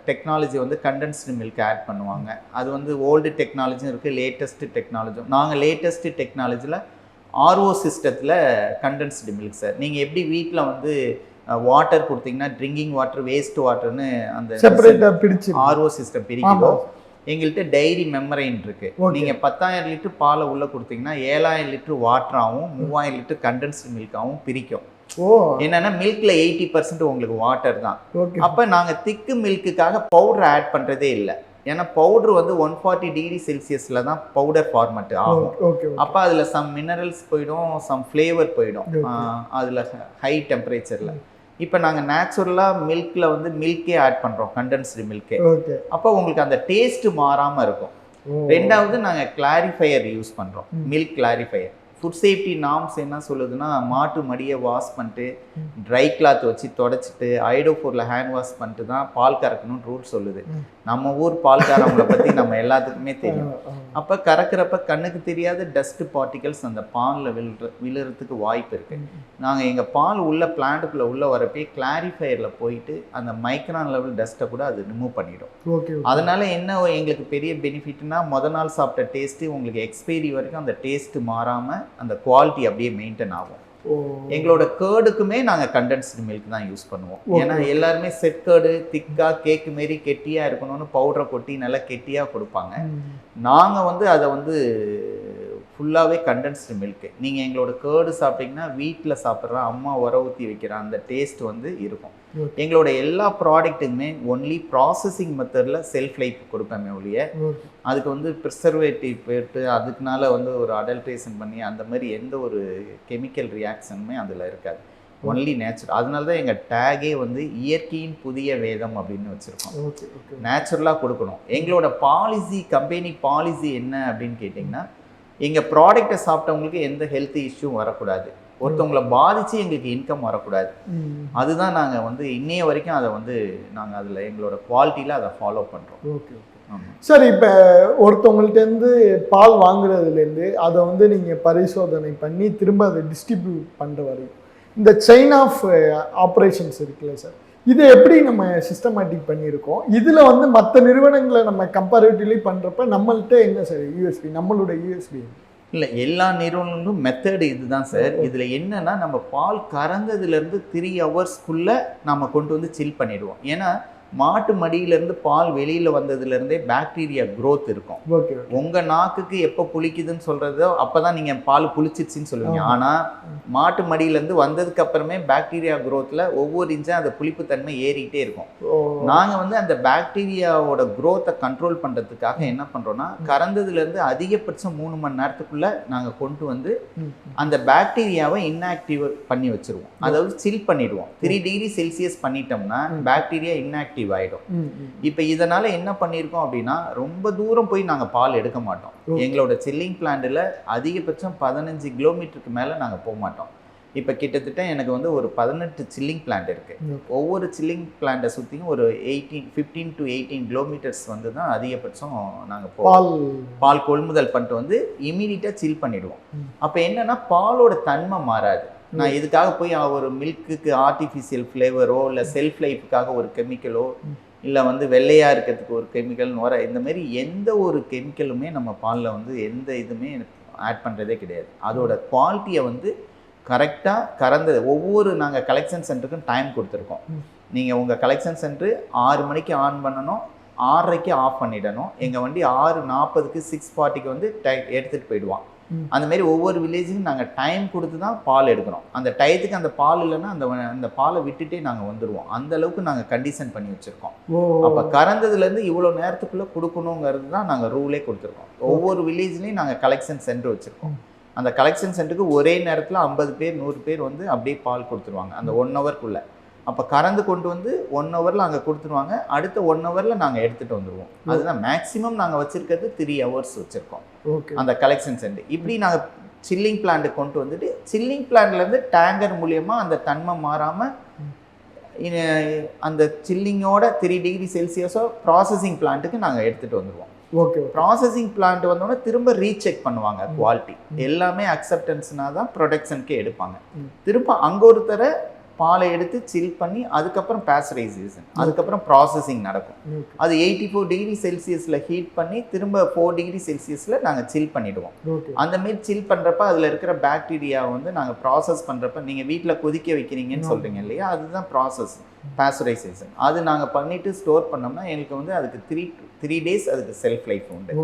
டெக்னாலஜி வந்து கண்டென்ஸ்டு மில்க் ஆட் பண்ணுவாங்க. அது வந்து ஓல்டு டெக்னாலஜியும் இருக்குது, லேட்டஸ்ட்டு டெக்னாலஜியும். நாங்கள் லேட்டஸ்ட்டு டெக்னாலஜியில் RO சிஸ்டத்தில் கண்டென்ஸ்டு மில்க் சார். நீங்கள் எப்படி வீட்டில் வந்து வாட்டர் கொடுத்தீங்கன்னா ட்ரிங்கிங் வாட்டர், வேஸ்ட் வாட்டர்னு அந்த RO சிஸ்டம் பிரிக்குதோ, எங்கள்கிட்ட டைரி மெமரைன் இருக்கு. நீங்கள் 10,000 லிட்டர் பாலை உள்ளே கொடுத்தீங்கன்னா 7,000 லிட்டர் வாட்டராகவும் 3,000 லிட்டர் கண்டென்ஸ்டு மில்காகவும் பிரிக்கும். என்னன்னா மில்க்ல 80% உங்களுக்கு வாட்டர் தான். அப்ப நாங்க திக்கு மில்க்குக்காக பவுடர் ஆட் பண்றதே இல்லை. ஏன்னா பவுடர் வந்து 140 டிகிரி செல்சியஸ்ல தான் பவுடர் ஃபார்மட் ஆகும். அப்ப அதுல சம் மினரல்ஸ் போயிடும், சம் ஃப்ளேவர் போயிடும் அதுல ஹை டெம்பரேச்சர்ல. இப்போ நாங்கள் நேச்சுரலாக மில்கில் வந்து மில்கே ஆட் பண்ணுறோம், கண்டென்ஸ்டு மில்கே. அப்போ உங்களுக்கு அந்த டேஸ்ட் மாறாமல் இருக்கும். ரெண்டாவது நாங்கள் கிளாரிஃபையர் யூஸ் பண்ணுறோம், மில்க் கிளாரிஃபையர். ஃபுட் சேஃப்டி நார்ம்ஸ் என்ன சொல்லுதுன்னா, மாட்டு மடியை வாஷ் பண்ணிட்டு ட்ரை கிளாத் வச்சு தொடச்சிட்டு ஐடோஃபோரில் ஹேண்ட் வாஷ் பண்ணிட்டு தான் பால் கறக்கணும்னு ரூல் சொல்லுது. நம்ம ஊர் பால்காரவங்களை பற்றி நம்ம எல்லாத்துக்குமே தெரியும். அப்போ கறக்கிறப்ப கண்ணுக்கு தெரியாத டஸ்ட் பார்ட்டிகல்ஸ் அந்த பாலில் விழுறதுக்கு வாய்ப்பு இருக்குது. நாங்கள் எங்கள் பால் உள்ள பிளான்ட்டுக்குள்ளே உள்ள வரப்பே கிளாரிஃபையரில் போயிட்டு அந்த மைக்ரான் லெவல் டஸ்ட்டை கூட அது ரிமூவ் பண்ணிடும். அதனால் என்ன எங்களுக்கு பெரிய பெனிஃபிட்னா, மொதல் நாள் சாப்பிட்ட டேஸ்ட்டு உங்களுக்கு எக்ஸ்பைரி வரைக்கும் அந்த டேஸ்ட்டு மாறாமல் அந்த குவாலிட்டி அப்படியே மெயின்டைன் ஆகும். எங்களோட கேர்டுக்குமே நாங்கள் கண்டென்ஸ்டு மில்க் தான் யூஸ் பண்ணுவோம். ஏன்னா எல்லாருமே செட் கேர்டு திக்காக கேக்கு மாரி கெட்டியாக இருக்கணும்னு பவுடரை கொட்டி நல்லா கெட்டியாக கொடுப்பாங்க. நாங்கள் வந்து அதை வந்து ஃபுல்லாகவே கண்டென்ஸ்டு மில்க்கு. நீங்கள் எங்களோட கேர்டு சாப்பிட்டீங்கன்னா வீட்டில் சாப்பிட்ற அம்மா உர ஊற்றி வைக்கிற அந்த டேஸ்ட் வந்து இருக்கும். எங்களோட எல்லா ப்ராடக்ட்டுக்குமே ஒன்லி ப்ராசஸிங் மெத்தடில் செல்ஃப் லைஃப் கொடுப்பேன் ஒழிய அதுக்கு வந்து ப்ரிசர்வேட்டிவ் போயிட்டு அதுக்குனால வந்து ஒரு அடல்ட்ரேஷன் பண்ணி அந்த மாதிரி எந்த ஒரு கெமிக்கல் ரியாக்ஷனுமே அதில் இருக்காது. Only natural. அதனால தான் எங்கள் டேகே வந்து இயற்கையின் புதிய வேதம் அப்படின்னு வச்சுருக்கோம். நேச்சுரலாக கொடுக்கணும். எங்களோட பாலிசி, கம்பெனி பாலிசி என்ன அப்படின்னு கேட்டிங்கன்னா, எங்கள் ப்ராடக்டை சாப்பிட்டவங்களுக்கு எந்த ஹெல்த் இஷ்யூவும் வரக்கூடாது, ஒருத்தவங்களை பாதித்து எங்களுக்கு இன்கம் வரக்கூடாது. அதுதான் நாங்கள் வந்து இன்னைய வரைக்கும் அதை வந்து நாங்கள் அதில் எங்களோட குவாலிட்டியில் அதை ஃபாலோ பண்ணுறோம். Okay sir. இப்போ ஒருத்தவங்கள்ட்டேருந்து பால் வாங்குறதுலேருந்து அதை வந்து நீங்கள் பரிசோதனை பண்ணி திரும்ப அதை டிஸ்ட்ரிபியூட் பண்ணுற வரையும் இந்த செயின் ஆஃப் ஆப்ரேஷன்ஸ் இருக்குல்ல சார், இதை எப்படி நம்ம சிஸ்டமேட்டிக் பண்ணியிருக்கோம்? இதில் வந்து மற்ற நிறுவனங்களை நம்ம கம்பேரிட்டிவ்லி பண்ணுறப்ப நம்மள்கிட்ட என்ன சார் யூஎஸ்பி, நம்மளோட யூஎஸ்பி? இல்லை, எல்லா நிறுவனங்களும் மெத்தடு இதுதான் சார். இதில் என்னன்னா, நம்ம பால் கறந்ததுலேருந்து 3 ஹவர்ஸ்க்குள்ளே நம்ம கொண்டு வந்து சில் பண்ணிடுவோம். ஏன்னா மாட்டு மடியிலேருந்து பால் வெளியில் வந்ததுலேருந்தே பாக்டீரியா க்ரோத் இருக்கும். உங்கள் நாக்குக்கு எப்போ புளிக்குதுன்னு சொல்கிறதோ அப்போ தான் நீங்கள் பால் புளிச்சிச்சின்னு சொல்லுவீங்க. ஆனால் மாட்டு மடியிலேருந்து வந்ததுக்கு அப்புறமே பாக்டீரியா க்ரோத்தில் ஒவ்வொரு இன்ச்சும் அந்த புளிப்புத்தன்மை ஏறிக்கிட்டே இருக்கும். நாங்கள் வந்து அந்த பாக்டீரியாவோட க்ரோத்தை கண்ட்ரோல் பண்ணுறதுக்காக என்ன பண்ணுறோன்னா, கறந்ததுலேருந்து அதிகபட்சம் 3 மணி நேரத்துக்குள்ளே நாங்கள் கொண்டு வந்து அந்த பாக்டீரியாவை இன்ஆக்டிவ் பண்ணி வச்சுருவோம். அதாவது சில் பண்ணிடுவோம். 3 டிகிரி செல்சியஸ் பண்ணிட்டோம்னா பாக்டீரியா இன்ஆக்டிவ் ஆயிடும். இப்ப இதனால என்ன பண்ணிருக்கோம் அப்படின்னா, ரொம்ப தூரம் போய் நாங்க பால் எடுக்க மாட்டோம். எங்களோட சில்லிங் பிளான்ட்ல அதிகபட்சம் 15 கிலோமீட்டருக்கு மேல நாங்க போக மாட்டோம். இப்ப கிட்டத்தட்ட எனக்கு வந்து ஒரு 18 சில்லிங் பிளான்ட் இருக்கு. ஒவ்வொரு சில்லிங் பிளான்ட்டை சுத்தியும் ஒரு 15 to 18 கிலோமீட்டர்ஸ் வந்து தான் அதிகபட்சம் நாங்க பால் கொள்முதல் பண்ணிட்டு வந்து இமீடியட்டா சில் பண்ணிடுவோம். அப்ப என்னன்னா, பாலோட தன்மை மாறாது. நான் இதுக்காக போய் ஒரு மில்க்குக்கு ஆர்டிஃபிஷியல் ஃப்ளேவரோ இல்லை செல்ஃப் லைஃபுக்காக ஒரு கெமிக்கலோ இல்லை வந்து வெள்ளையாக இருக்கிறதுக்கு ஒரு கெமிக்கல்னு வர இந்த மாதிரி எந்த ஒரு கெமிக்கலுமே நம்ம பாலில் வந்து எந்த இதுவுமே ஆட் பண்ணுறதே கிடையாது. அதோட குவாலிட்டியை வந்து கரெக்டாக கறந்தது ஒவ்வொரு நாங்கள் கலெக்ஷன் சென்டருக்கும் டைம் கொடுத்துருக்கோம். நீங்கள் உங்கள் கலெக்ஷன் சென்டரு 6 மணிக்கு ஆன் பண்ணணும், 6:30க்கு ஆஃப் பண்ணிடணும். எங்கள் வண்டி 6:40க்கு 6:40க்கு வந்து எடுத்துகிட்டு போயிடுவான். அந்த மாதிரி ஒவ்வொரு வில்லேஜுக்கும் நாங்கள் டைம் கொடுத்து தான் பால் எடுக்கிறோம். அந்த டயத்துக்கு அந்த பால் இல்லைன்னா அந்த பாலை விட்டுட்டே நாங்கள் வந்துடுவோம். அந்த அளவுக்கு நாங்கள் கண்டிஷன் பண்ணி வச்சுருக்கோம். அப்போ கறந்ததுலேருந்து இவ்வளோ நேரத்துக்குள்ளே கொடுக்கணுங்கிறது தான் நாங்கள் ரூலே கொடுத்துருக்கோம். ஒவ்வொரு வில்லேஜ்லேயும் நாங்கள் கலெக்ஷன் சென்டர் வச்சுருக்கோம். அந்த கலெக்ஷன் சென்டருக்கு ஒரே நேரத்தில் 50 பேர் 100 பேர் வந்து அப்படியே பால் கொடுத்துருவாங்க அந்த 1 ஹவர்க்குள்ளே. அப்போ கறந்து கொண்டு வந்து 1 ஹவரில் அங்கே கொடுத்துருவாங்க. அடுத்த 1 ஹவரில் நாங்கள் எடுத்துகிட்டு வந்துடுவோம். அதுதான் மேக்ஸிமம் நாங்கள் வச்சுருக்கிறது 3 ஹவர்ஸ் வச்சுருக்கோம் அந்த கலெக்ஷன் சென்டர். இப்படி நாங்கள் சில்லிங் பிளான்ட்டு கொண்டு வந்துட்டு சில்லிங் பிளான்ட்லேருந்து டேங்கர் மூலியமாக அந்த தன்மை மாறாமல் அந்த சில்லிங்கோட 3 டிகிரி செல்சியஸோ ப்ராசஸிங் பிளான்ட்டுக்கு நாங்கள் எடுத்துகிட்டு வந்துடுவோம். ப்ராசஸிங் பிளான்ட் வந்தோடனே திரும்ப ரீசெக் பண்ணுவாங்க குவாலிட்டி எல்லாமே அக்செப்டன்ஸ்னா தான் ப்ரொடக்ஷனுக்கே எடுப்பாங்க. திரும்ப அங்கே ஒருத்தரை பாலை எடுத்து சில் பண்ணி அதுக்கப்புறம் பாஸ்டரைசேஷன், அதுக்கப்புறம் ப்ராசஸிங் நடக்கும். அது 84 டிகிரி செல்சியஸில் ஹீட் பண்ணி திரும்ப 4 டிகிரி செல்சியஸில் நாங்கள் சில் பண்ணிவிடுவோம். அந்தமாரி சில் பண்ணுறப்ப அதில் இருக்கிற பாக்டீரியா வந்து நாங்கள் ப்ராசஸ் பண்ணுறப்ப நீங்கள் வீட்டில் கொதிக்க வைக்கிறீங்கன்னு சொல்கிறீங்க இல்லையா, அதுதான் ப்ராசஸ் பாஸ்டரைசேஷன். அது நாங்கள் பண்ணிவிட்டு ஸ்டோர் பண்ணோம்னா எங்களுக்கு வந்து அதுக்கு 3 டேஸ் அதுக்கு செல்ஃப் லைஃப் உண்டு.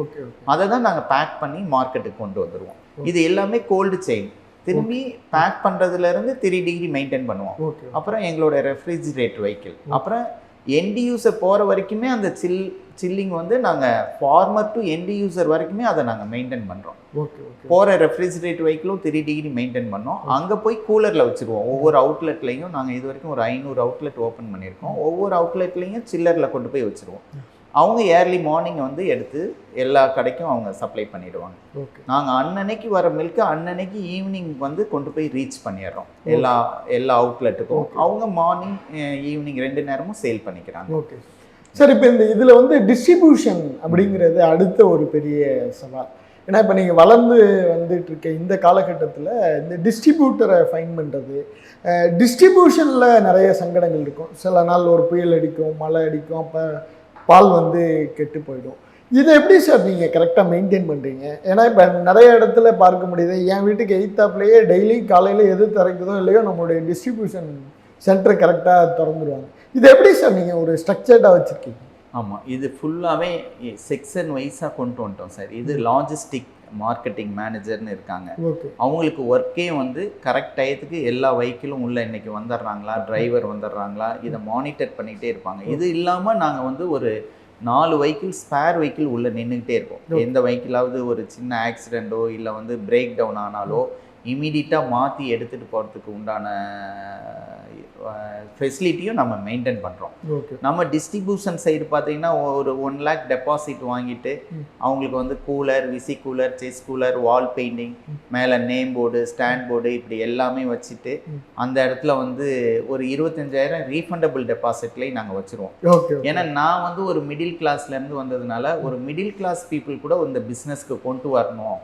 அதை தான் நாங்கள் பேக் பண்ணி மார்க்கெட்டுக்கு கொண்டு வந்துடுவோம். இது எல்லாமே கோல்டு செயின். திரும்பி பேக் பண்ணுறதுலேருந்து 3 டிகிரி மெயின்டைன் பண்ணுவோம். அப்புறம் எங்களோட ரெஃப்ரிஜிரேட்டர் வெஹிக்கிள், அப்புறம் எண்டு யூசர் போகிற வரைக்குமே அந்த சில்லிங் வந்து நாங்கள் ஃபார்மர் டு எண்டு யூசர் வரைக்குமே அதை நாங்கள் மெயின்டைன் பண்ணுறோம். போகிற ரெஃப்ரிஜிரேட்டர் வெஹிக்கிளும் 3 டிகிரி மெயின்டைன் பண்ணோம். அங்கே போய் கூலரில் வச்சுருவோம். ஒவ்வொரு அவுட்லெட்லேயும் நாங்கள் இது வரைக்கும் ஒரு 500 அவுட்லெட் ஓப்பன் பண்ணியிருக்கோம். ஒவ்வொரு அவுட்லெட்லேயும் சில்லரில் கொண்டு போய் வச்சுருவோம். அவங்க ஏர்லி மார்னிங் வந்து எடுத்து எல்லா கடைக்கும் அவங்க சப்ளை பண்ணிடுவாங்க. நாங்கள் அன்னன்னைக்கு வர மில்க்கு அன்னன்னைக்கு ஈவினிங் வந்து கொண்டு போய் ரீச் பண்ணிடுறோம் எல்லா அவுட்லெட்டுக்கும். அவங்க மார்னிங் ஈவினிங் 2 நேரமும் சேல் பண்ணிக்கிறாங்க. Okay sir. இப்போ இதில் வந்து டிஸ்ட்ரிபியூஷன் அப்படிங்கிறது அடுத்த ஒரு பெரிய சவால். ஏன்னா இப்போ நீங்கள் வளர்ந்து வந்துட்டு இருக்க இந்த காலகட்டத்தில் இந்த டிஸ்ட்ரிபியூட்டரை ஃபைன் பண்ணுறது, டிஸ்ட்ரிபியூஷனில் நிறைய சங்கடங்கள் இருக்கும். சில நாள் ஒரு புயல் அடிக்கும், மழை அடிக்கும், அப்போ பால் வந்து கெட்டு போயிடும். இதை எப்படி சார் நீங்கள் கரெக்டாக மெயின்டைன் பண்ணுறீங்க? ஏன்னா இப்போ நிறைய இடத்துல பார்க்க முடியுது, என் வீட்டுக்கு எய்த்தாப்லேயே டெய்லி காலையில் எது திறக்குதோ இல்லையோ நம்மளுடைய டிஸ்ட்ரிபியூஷன் சென்டர் கரெக்டாக திறந்துருவாங்க. இதை எப்படி சார் நீங்கள் ஒரு ஸ்ட்ரக்சர்டாக வச்சுருக்கீங்க? ஆமாம், இது ஃபுல்லாகவே செக்ஷன் வைஸாக கொண்டு வந்துட்டோம் சார். இது லாஜிஸ்டிக் மார்க்கெட்டிங் மேனேஜர்னு இருக்காங்க. அவங்களுக்கு ஒர்க்கே வந்து கரெக்ட் டயத்துக்கு எல்லா வெஹிக்கிளும் உள்ள இன்னைக்கு வந்துடுறாங்களா, டிரைவர் வந்துடுறாங்களா, இதை மானிட்டர் பண்ணிகிட்டே இருப்பாங்க. இது இல்லாமல் நாங்கள் வந்து ஒரு 4 வெஹிக்கிள் ஸ்பேர் வெஹிக்கிள் உள்ளே நின்றுக்கிட்டே இருப்போம். எந்த வெஹிக்கிளாவது ஒரு சின்ன ஆக்சிடெண்ட்டோ இல்லை வந்து பிரேக் டவுன் ஆனாலோ இமீடியட்டாக மாற்றி எடுத்துகிட்டு போகிறதுக்கு உண்டான ஃபெசிலிட்டியும் நம்ம மெயின்டைன் பண்ணுறோம். நம்ம டிஸ்ட்ரிபியூஷன் சைடு பார்த்தீங்கன்னா ஒரு 1 lakh டெபாசிட் வாங்கிட்டு அவங்களுக்கு வந்து cooler, visi cooler, chest cooler, wall painting, மேலே நேம் போர்டு, ஸ்டாண்ட் போர்டு, இப்படி எல்லாமே வச்சுட்டு அந்த இடத்துல வந்து ஒரு 25,000 ரீஃபண்டபிள் டெபாசிட்லேயும் நாங்கள் வச்சுருவோம். ஏன்னா நான் வந்து ஒரு மிடில் கிளாஸ்லேருந்து வந்ததுனால ஒரு மிடில் கிளாஸ் பீப்புள் கூட இந்த பிஸ்னஸ்க்கு கொண்டு வரணும்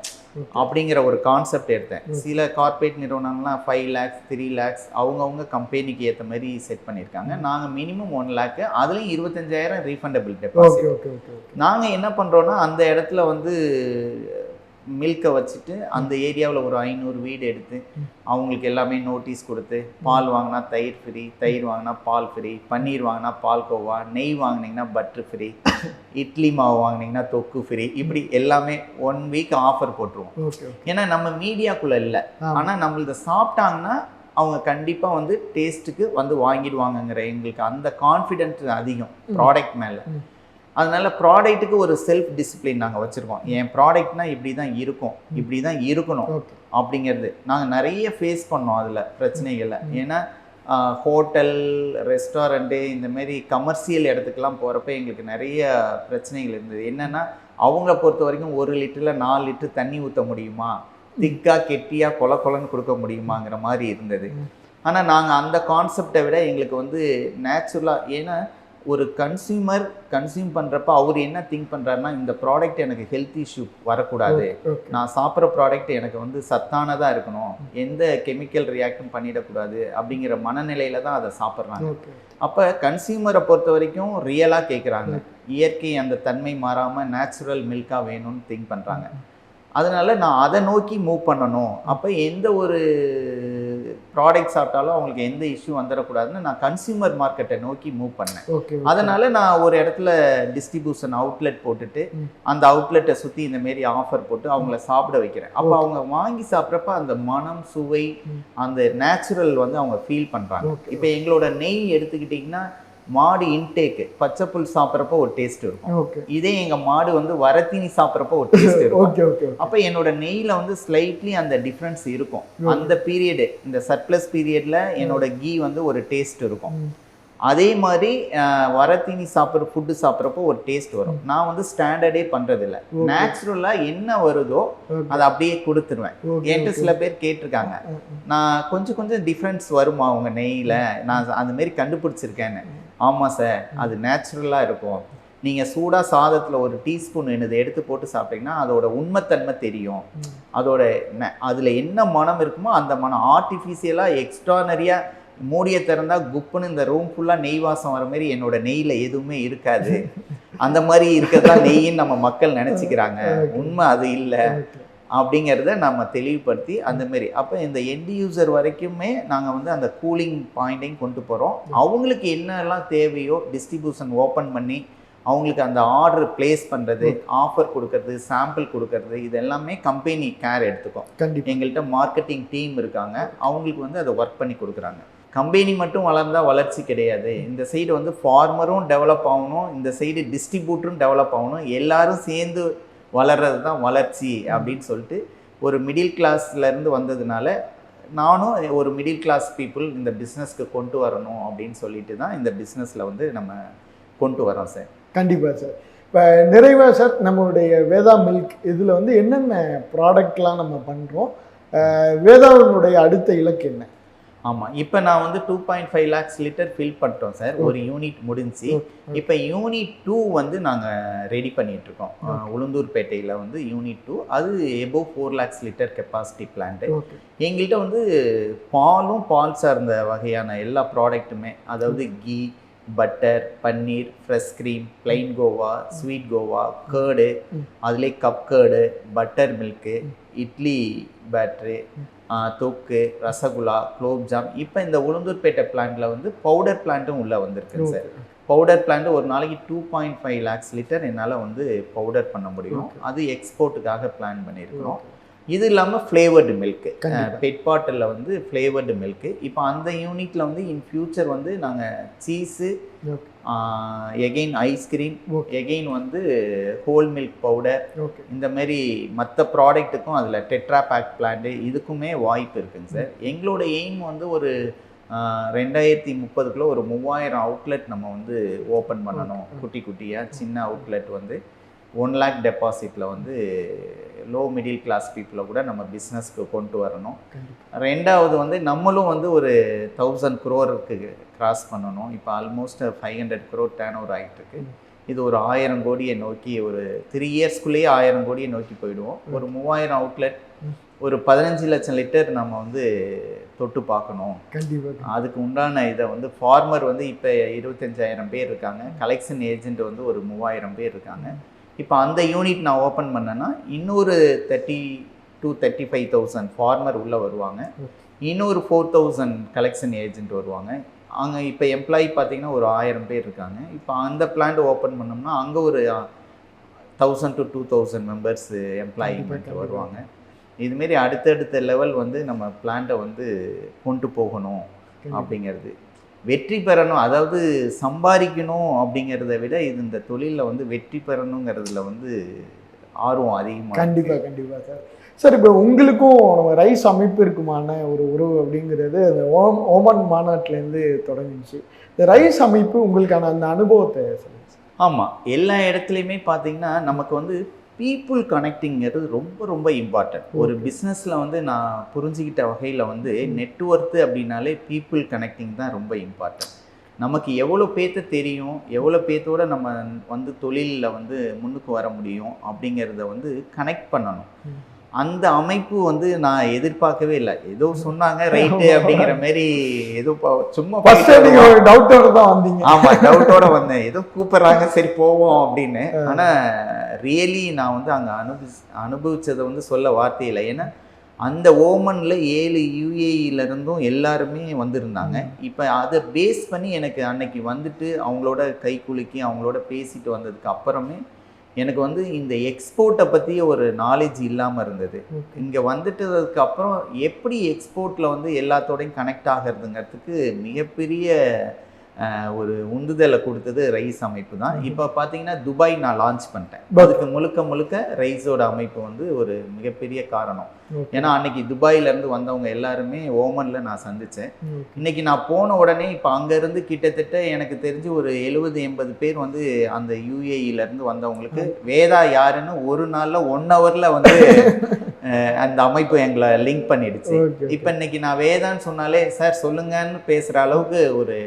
அப்படிங்கிற ஒரு கான்செப்ட் எடுத்தேன். சில கார்பரேட் நிறுவனங்கள்லாம் 5 lakhs 3 lakhs அவங்கவுங்க கம்பெனிக்கு ஏற்ற மாதிரி செட் பண்ணியிருக்காங்க. நாங்கள் மினிமம் 1 lakh, அதுலேயும் 25,000 ரீஃபண்டபிள் டெபாசிட். நாங்கள் என்ன பண்ணுறோன்னா அந்த இடத்துல வந்து மில்கை வச்சுட்டு அந்த ஏரியாவில் ஒரு 500 வீடு எடுத்து அவங்களுக்கு எல்லாமே நோட்டீஸ் கொடுத்து, பால் வாங்கினா தயிர் ஃப்ரீ, தயிர் வாங்கினா பால் ஃப்ரீ, பன்னீர் வாங்கினா பால்கோவா, நெய் வாங்கினீங்கன்னா பட்ரு ஃப்ரீ, இட்லி மாவு வாங்கினீங்கன்னா தொக்கு ஃப்ரீ, இப்படி எல்லாமே 1 week ஆஃபர் போட்டுருவோம். ஏன்னா நம்ம மீடியாக்குள்ளே இல்லை, ஆனால் நம்மளது சாப்பிட்டாங்கன்னா அவங்க கண்டிப்பாக வந்து டேஸ்ட்டுக்கு வந்து வாங்கிடுவாங்கங்கிற எங்களுக்கு அந்த கான்ஃபிடென்ட் அதிகம் ப்ராடக்ட் மேலே. அதனால ப்ராடக்ட்டுக்கு ஒரு செல்ஃப் டிசிப்ளின் நாங்கள் வச்சுருக்கோம். என் ப்ராடக்ட்னா இப்படி தான் இருக்கும், இப்படி தான் இருக்கணும் அப்படிங்கிறது நாங்கள் நிறைய ஃபேஸ் பண்ணோம் அதில் பிரச்சனைகளை. ஏன்னா ஹோட்டல், ரெஸ்டாரண்ட்டு, இந்தமாரி கமர்ஷியல் இடத்துக்கெல்லாம் போகிறப்ப எங்களுக்கு நிறைய பிரச்சனைகள் இருந்தது. என்னென்னா அவங்கள பொறுத்த வரைக்கும் 1 லிட்டரில் 4 லிட்டர் தண்ணி ஊற்ற முடியுமா, திக்காக கெட்டியாக கொலன்னு கொடுக்க முடியுமாங்கிற மாதிரி இருந்தது. ஆனால் நாங்கள் அந்த கான்செப்டை விட எங்களுக்கு வந்து நேச்சுரலாக, ஏன்னா ஒரு கன்சியூம் பண்ணுறப்ப அவர் என்ன திங்க் பண்ணுறாருன்னா, இந்த ப்ராடக்ட் எனக்கு ஹெல்த் இஷ்யூ வரக்கூடாது, நான் சாப்பிட்ற ப்ராடக்ட் எனக்கு வந்து சத்தானதாக இருக்கணும், எந்த கெமிக்கல் ரியாக்டும் பண்ணிடக்கூடாது அப்படிங்கிற மனநிலையில் தான் அதை சாப்பிட்றாங்க. அப்போ கன்சியூமரை பொறுத்த வரைக்கும் ரியலாக கேட்குறாங்க, இயற்கை அந்த தன்மை மாறாமல் நேச்சுரல் மில்காக வேணும்னு திங்க் பண்ணுறாங்க. அதனால நான் அதை நோக்கி மூவ் பண்ணணும். அப்போ எந்த ஒரு ப்ராடக்ட் சாப்பிட்டாலும் அவங்களுக்கு எந்த இஷ்யூ வந்துடக்கூடாதுன்னு நான் கன்சியூமர் மார்க்கெட்டை நோக்கி மூவ் பண்ணேன். அதனால நான் ஒரு இடத்துல டிஸ்ட்ரிபியூஷன் அவுட்லெட் போட்டுட்டு அந்த அவுட்லெட்டை சுற்றி இந்தமாரி ஆஃபர் போட்டு அவங்கள சாப்பிட வைக்கிறேன். அப்போ அவங்க வாங்கி சாப்பிட்றப்ப அந்த மனம், சுவை, அந்த நேச்சுரல் வந்து அவங்க ஃபீல் பண்ணுறாங்க. இப்போ எங்களோட நெய் எடுத்துக்கிட்டிங்கன்னா மாடு இன்டேக்கு பச்சை புல் சாப்பிட்றப்ப ஒரு டேஸ்ட் இருக்கும், இதே எங்க மாடு வந்து வரத்தீனி சாப்பிட்றப்ப ஒரு டேஸ்ட் இருக்கும். அப்ப என்னோட நெய்ல வந்து ஸ்லைட்லி அந்த டிஃப்ரென்ஸ் இருக்கும். அந்த பீரியடு, இந்த சர்ப்ளஸ் பீரியட்ல என்னோட கீ வந்து ஒரு டேஸ்ட் இருக்கும். அதே மாதிரி வரத்தீனி ஃபுட்டு சாப்பிட்றப்போ ஒரு டேஸ்ட் வரும். நான் வந்து ஸ்டாண்டர்டே பண்றதில்லை, நேச்சுரலா என்ன வருதோ அதை அப்படியே கொடுத்துருவேன். என்கிட்ட சில பேர் கேட்டிருக்காங்க, நான் கொஞ்சம் டிஃப்ரென்ஸ் வருமா உங்க நெய்யில, நான் அந்த மாதிரி கண்டுபிடிச்சிருக்கேன்னு. ஆமாம் சார், அது நேச்சுரலாக இருக்கும். நீங்கள் சூடாக சாதத்தில் ஒரு டீஸ்பூன் என்னது எடுத்து போட்டு சாப்பிட்டீங்கன்னா அதோட உண்மைத்தன்மை தெரியும். அதோட அதில் என்ன மனம் இருக்குமோ அந்த மனம் ஆர்டிஃபிஷியலாக எக்ஸ்ட்ரானரியாக மூடியை திறந்தால் குப்புன்னு இந்த ரூம் ஃபுல்லாக நெய் வாசம் வர மாதிரி என்னோட நெய்யில் எதுவுமே இருக்காது. அந்த மாதிரி இருக்கிறதா நெய்யின்னு நம்ம மக்கள் நினச்சிக்கிறாங்க. உண்மை அது இல்லை அப்படிங்கிறத நம்ம தெளிவுபடுத்தி அந்தமாரி அப்போ இந்த எண்ட் யூசர் வரைக்குமே நாங்கள் வந்து அந்த கூலிங் பாயிண்ட்டையும் கொண்டு போகிறோம். அவங்களுக்கு என்னெல்லாம் தேவையோ டிஸ்ட்ரிபியூஷன் ஓப்பன் பண்ணி அவங்களுக்கு அந்த ஆர்டர் பிளேஸ் பண்ணுறது, ஆஃபர் கொடுக்கறது, சாம்பிள் கொடுக்கறது, இது எல்லாமே கம்பெனி கேர் எடுத்துக்கும். எங்கள்கிட்ட மார்க்கெட்டிங் டீம் இருக்காங்க, அவங்களுக்கு வந்து அதை ஒர்க் பண்ணி கொடுக்குறாங்க. கம்பெனி மட்டும் வளர்ந்தால் வளர்ச்சி கிடையாது. இந்த சைடு வந்து ஃபார்மரும் டெவலப் ஆகணும், இந்த சைடு டிஸ்ட்ரிபியூட்டரும் டெவலப் ஆகணும், எல்லாரும் சேர்ந்து வளர்றது தான் வளர்ச்சி அப்படின்னு சொல்லிட்டு ஒரு மிடில் கிளாஸ்லேருந்து வந்ததுனால நானும் ஒரு மிடில் கிளாஸ் பீப்புள் இந்த பிஸ்னஸ்க்கு கொண்டு வரணும் அப்படின்னு சொல்லிட்டு தான் இந்த பிஸ்னஸில் வந்து நம்ம கொண்டு வரோம் சார். கண்டிப்பாக சார். இப்போ நிறைவாக சார், நம்மளுடைய வேதா மில்க் இதில் வந்து என்னென்ன ப்ராடக்ட்லாம் நம்ம பண்ணுறோம், வேதாவினுடைய அடுத்த இலக்கு என்ன? ஆமாம், இப்போ நான் வந்து 2.5 lakhs லிட்டர் ஃபில் பண்ணிட்டோம் சார். ஒரு யூனிட் முடிஞ்சு இப்போ யூனிட் 2 வந்து நாங்கள் ரெடி பண்ணிகிட்ருக்கோம். உளுந்தூர்பேட்டையில் வந்து யூனிட் 2, அது above 4 lakhs litre capacity plant. எங்கள்கிட்ட வந்து பால் சார்ந்த வகையான எல்லா ப்ராடக்ட்டுமே, அதாவது ghee, butter, paneer, fresh cream, plain khoa, sweet khoa, curd, அதுலேயே cup curd, buttermilk, idli batter, தொக்கு, ரசகுல்லா, குலோப்ஜாம். இப்போ இந்த உளுந்தூர்பேட்டை பிளான்ட்டில் வந்து பவுடர் பிளான்ட்டும் உள்ளே வந்திருக்கு சார். பவுடர் பிளான்ட் ஒரு நாளைக்கு 2.5 lakhs லிட்டர் என்னால் வந்து பவுடர் பண்ண முடியும். அது எக்ஸ்போர்ட்டுக்காக பிளான் பண்ணியிருக்கிறோம். இது இல்லாமல் ஃப்ளேவர்டு மில்க்கு, பெட் பாட்டிலில் வந்து ஃப்ளேவர்டு மில்க்கு. இப்போ அந்த யூனிட்டில் வந்து இன் ஃபியூச்சர் வந்து நாங்கள் சீஸு, எகெயின் ஐஸ்கிரீம், எகெயின் வந்து ஹோல் மில்க் பவுடர், இந்த மாதிரி மற்ற ப்ராடக்ட்டுக்கும் அதில் டெட்ரா பேக் பிளான்ட்டு இதுக்குமே வாய்ப்பு இருக்குங்க சார். எங்களோட எய்ம் வந்து ஒரு 2030 ஒரு 3000 அவுட்லெட் நம்ம வந்து ஓப்பன் பண்ணணும். குட்டி குட்டியாக சின்ன அவுட்லெட் வந்து 1 lakh டெபாசிட்டில் வந்து லோ மிடில் கிளாஸ் பீப்புளை கூட நம்ம பிஸ்னஸ்க்கு கொண்டு வரணும். ரெண்டாவது வந்து நம்மளும் வந்து ஒரு 1000 crore கிராஸ் பண்ணணும். இப்போ ஆல்மோஸ்ட் 500 crore டேர்ன் ஓவர் ஆகிட்டுருக்கு. இது ஒரு 1000 கோடியை நோக்கி ஒரு 3 இயர்ஸ்க்குள்ளேயே 1000 கோடியை நோக்கி போயிடுவோம். ஒரு 3000 அவுட்லெட், ஒரு 15 லட்சம் லிட்டர் நம்ம வந்து தொட்டு பார்க்கணும். கண்டிப்பாக அதுக்கு உண்டான இதை வந்து ஃபார்மர் வந்து இப்போ 25,000 பேர் இருக்காங்க, கலெக்ஷன் ஏஜென்ட் வந்து ஒரு 3000 பேர் இருக்காங்க. இப்போ அந்த யூனிட் நான் ஓப்பன் பண்ணேன்னா இன்னொரு 30 to 35,000 ஃபார்மர் உள்ளே வருவாங்க, இன்னொரு 4,000 கலெக்ஷன் ஏஜென்ட் வருவாங்க. அங்கே இப்போ எம்ப்ளாயி பார்த்தீங்கன்னா ஒரு 1000 பேர் இருக்காங்க. இப்போ அந்த பிளான்ட் ஓப்பன் பண்ணோம்னா அங்கே ஒரு 1000 to 2000 மெம்பர்ஸ் எம்ப்ளாயிமெண்ட் வருவாங்க. இதுமாரி அடுத்தடுத்த லெவல் வந்து நம்ம பிளான்ட்டை வந்து கொண்டு போகணும் அப்படிங்கிறது, வெற்றி பெறணும், அதாவது சம்பாதிக்கணும் அப்படிங்கிறத விட இது இந்த தொழிலில் வந்து வெற்றி பெறணுங்கிறதுல வந்து ஆர்வம் அதிகமாக. கண்டிப்பாக சார். சார் இப்போ உங்களுக்கும் நம்ம ரைஸ் அமைப்பிற்குமான ஒரு உறவு அப்படிங்கிறது அந்த ஓமன் மாநாட்டிலேருந்து தொடங்கிச்சு. இந்த ரைஸ் அமைப்பு உங்களுக்கான அந்த அனுபவத்தை சொல்லுங்கள் சார். ஆமாம், எல்லா இடத்துலையுமே பார்த்தீங்கன்னா நமக்கு வந்து பீப்புள் கனெக்டிங்கிறது ரொம்ப ரொம்ப இம்பார்ட்டன்ட். ஒரு பிஸ்னஸில் வந்து நான் புரிஞ்சுக்கிட்ட வகையில் வந்து நெட்வொர்த்து அப்படின்னாலே பீப்புள் கனெக்டிங் தான் ரொம்ப இம்பார்ட்டன்ட். நமக்கு எவ்வளோ பேர்த்த தெரியும், எவ்வளோ பேர்த்தோட நம்ம வந்து தொழிலில் வந்து முன்னுக்கு வர முடியும் அப்படிங்கிறத வந்து கனெக்ட் பண்ணணும். அந்த அமைப்பு வந்து நான் எதிர்பார்க்கவே இல்லை. ஏதோ சொன்னாங்க ரைட்டு அப்படிங்கிற மாதிரி, ஏதோ சும்மா டவுட்டோட தான் வந்தீங்க. ஆமாம், டவுட்டோட வந்தேன், ஏதோ கூப்பிட்றாங்க சரி போவோம் அப்படின்னு. ஆனால் ரியலி நான் வந்து அங்கே அனுபவிச்சதை வந்து சொல்ல வார்த்தை இல்லை. ஏன்னா அந்த ஓமனில் 7 UAEலேருந்தும் எல்லாருமே வந்திருந்தாங்க. இப்போ அதை பேஸ் பண்ணி எனக்கு அன்னைக்கு வந்துட்டு அவங்களோட கை குலுக்கி அவங்களோட பேசிட்டு வந்ததுக்கு அப்புறமே எனக்கு வந்து இந்த எக்ஸ்போர்ட்டை பற்றி ஒரு நாலேஜ் இல்லாமல் இருந்தது. இங்கே வந்துட்டதுக்கு அப்புறம் எப்படி எக்ஸ்போர்ட்டில் வந்து எல்லாத்தோடையும் கனெக்ட் ஆகிறதுங்கிறதுக்கு மிகப்பெரிய ஒரு உந்துதலை கொடுத்தது ரைஸ் அமைப்பு தான். இப்போ பார்த்தீங்கன்னா துபாய் நான் லான்ச் பண்ணிட்டேன். அதுக்கு முழுக்க முழுக்க ரைஸோட அமைப்பு வந்து ஒரு மிகப்பெரிய காரணம். ஏன்னா அன்னைக்கு துபாயிலேருந்து வந்தவங்க எல்லாருமே ஓமனில் நான் சந்தித்தேன். இன்னைக்கு நான் போன உடனே இப்போ அங்கேருந்து கிட்டத்தட்ட எனக்கு தெரிஞ்சு ஒரு 70-80 பேர் வந்து அந்த UAEலேருந்து வந்தவங்களுக்கு வேதா யாருன்னு ஒரு நாளில் 1 hourல வந்து அந்த அமைப்பு எங்களை லிங்க் பண்ணிடுச்சு. இப்போ இன்னைக்கு நான் வேதான்னு சொன்னாலே சார் சொல்லுங்கன்னு பேசுகிற அளவுக்கு ஒரு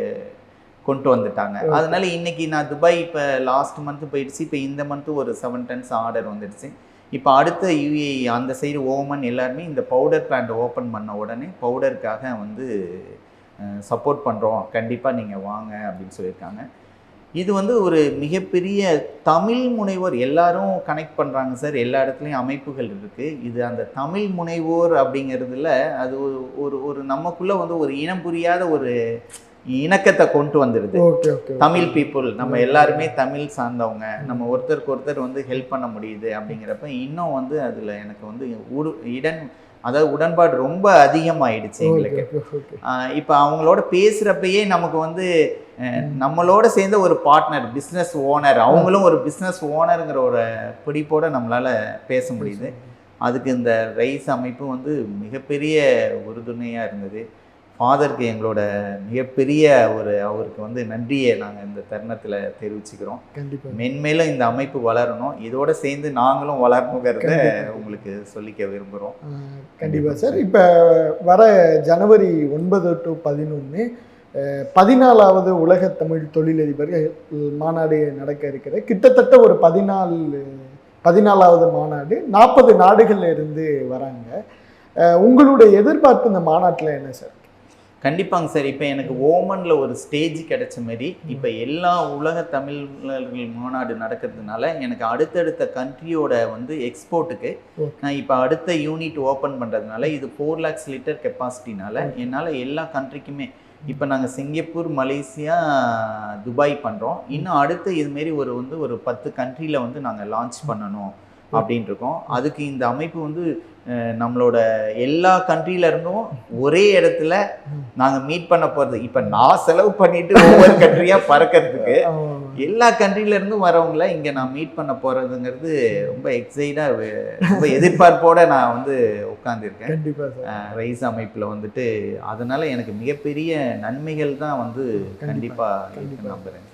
கொண்டு வந்துட்டாங்க. அதனால இன்னைக்கு நான் துபாய் இப்போ லாஸ்ட் மந்த்து போயிடுச்சு. இப்போ இந்த மந்த்து ஒரு 7 tons ஆர்டர் வந்துடுச்சு. இப்போ அடுத்த UAE அந்த சைடு ஓமன் எல்லாருமே இந்த பவுடர் பிளான்ட் ஓப்பன் பண்ண உடனே பவுடருக்காக வந்து சப்போர்ட் பண்ணுறோம், கண்டிப்பாக நீங்கள் வாங்க அப்படின்னு சொல்லியிருக்காங்க. இது வந்து ஒரு மிகப்பெரிய தமிழ் முனைவோர் எல்லாரும் கனெக்ட் பண்ணுறாங்க சார். எல்லா இடத்துலையும் அமைப்புகள் இருக்குது. இது அந்த தமிழ் முனைவோர் அப்படிங்கிறதுல அது ஒரு ஒரு நமக்குள்ளே வந்து ஒரு இனம் புரியாத ஒரு இணக்கத்தை கொண்டு வந்துடுது. தமிழ் பீப்புள் நம்ம எல்லாருமே தமிழ் சார்ந்தவங்க, நம்ம ஒருத்தருக்கு ஒருத்தர் வந்து ஹெல்ப் பண்ண முடியுது அப்படிங்கிறப்ப இன்னும் வந்து அதில் எனக்கு வந்து அதாவது உடன்பாடு ரொம்ப அதிகமாகிடுச்சு எங்களுக்கு. இப்போ அவங்களோட பேசுகிறப்பயே நமக்கு வந்து நம்மளோட சேர்ந்த ஒரு பார்ட்னர், பிஸ்னஸ் ஓனர், அவங்களும் ஒரு பிஸ்னஸ் ஓனருங்கிற ஒரு பிடிப்போடு நம்மளால் பேச முடியுது. அதுக்கு இந்த ரைஸ் அமைப்பு வந்து மிகப்பெரிய உறுதுணையாக இருந்தது. ஃபாதருக்கு எங்களோட மிகப்பெரிய அவருக்கு வந்து நன்றியை நாங்கள் இந்த தருணத்தில் தெரிவிச்சுக்கிறோம். கண்டிப்பாக மென்மேலும் இந்த அமைப்பு வளரணும், இதோட சேர்ந்து நாங்களும் வளரணுங்கிறத உங்களுக்கு சொல்லிக்க விரும்புகிறோம். கண்டிப்பாக சார். இப்போ வர ஜனவரி 9 to 11 14வது உலக தமிழ் தொழிலதிபர்கள் மாநாடு நடக்க இருக்கிறது. கிட்டத்தட்ட ஒரு 14வது மாநாடு, 40 நாடுகள்ல இருந்து வராங்க. உங்களுடைய எதிர்பார்ப்பு இந்த மாநாட்டில் என்ன சார்? கண்டிப்பாங்க சார். இப்போ எனக்கு ஓமன்ல ஒரு ஸ்டேஜ் கிடைச்ச மாதிரி இப்போ எல்லா உலக தமிழர்கள் மாநாடு நடக்கிறதுனால எனக்கு அடுத்தடுத்த கண்ட்ரியோட வந்து எக்ஸ்போர்ட்டுக்கு நான் இப்போ அடுத்த யூனிட் ஓப்பன் பண்ணுறதுனால இது 4 lakhs லிட்டர் கெப்பாசிட்டினால என்னால் எல்லா கண்ட்ரிக்குமே இப்போ நாங்கள் சிங்கப்பூர், மலேசியா, துபாய் பண்ணுறோம். இன்னும் அடுத்து இதுமாரி ஒரு 10 கண்ட்ரியில் வந்து நாங்கள் லான்ச் பண்ணணும் அப்படின்னு இருக்கோம். அதுக்கு இந்த அமைப்பு வந்து நம்மளோட எல்லா கண்ட்ரில இருந்தும் ஒரே இடத்துல நாங்கள் மீட் பண்ண போகிறது. இப்போ நான் செலவு பண்ணிட்டு ஒவ்வொரு கண்ட்ரியாக பறக்கிறதுக்கு எல்லா கண்ட்ரில இருந்தும் வரவங்கள இங்கே நான் மீட் பண்ண போகிறதுங்கிறது ரொம்ப எக்ஸைட்டாக ரொம்ப எதிர்பார்ப்போடு நான் வந்து உட்காந்துருக்கேன். ரைஸ் அமைப்பில் வந்துட்டு அதனால எனக்கு மிகப்பெரிய நன்மைகள் தான் வந்து கண்டிப்பாக நம்புகிறேன்.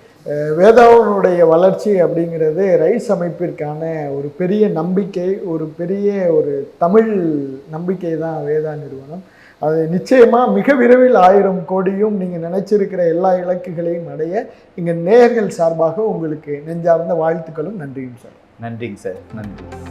வேதாவனுடைய வளர்ச்சி அப்படிங்கிறது ரைஸ் அமைப்பிற்கான ஒரு பெரிய நம்பிக்கை, ஒரு பெரிய ஒரு தமிழ் நம்பிக்கை தான் வேதா நிறுவனம். அது நிச்சயமாக மிக விரைவில் 1000 கோடியும் நீங்கள் நினைச்சிருக்கிற எல்லா இலக்குகளையும் அடைய இங்கே நேயர்கள் சார்பாக உங்களுக்கு நெஞ்சார்ந்த வாழ்த்துக்களும் நன்றியும் சார். நன்றிங்க சார். நன்றி.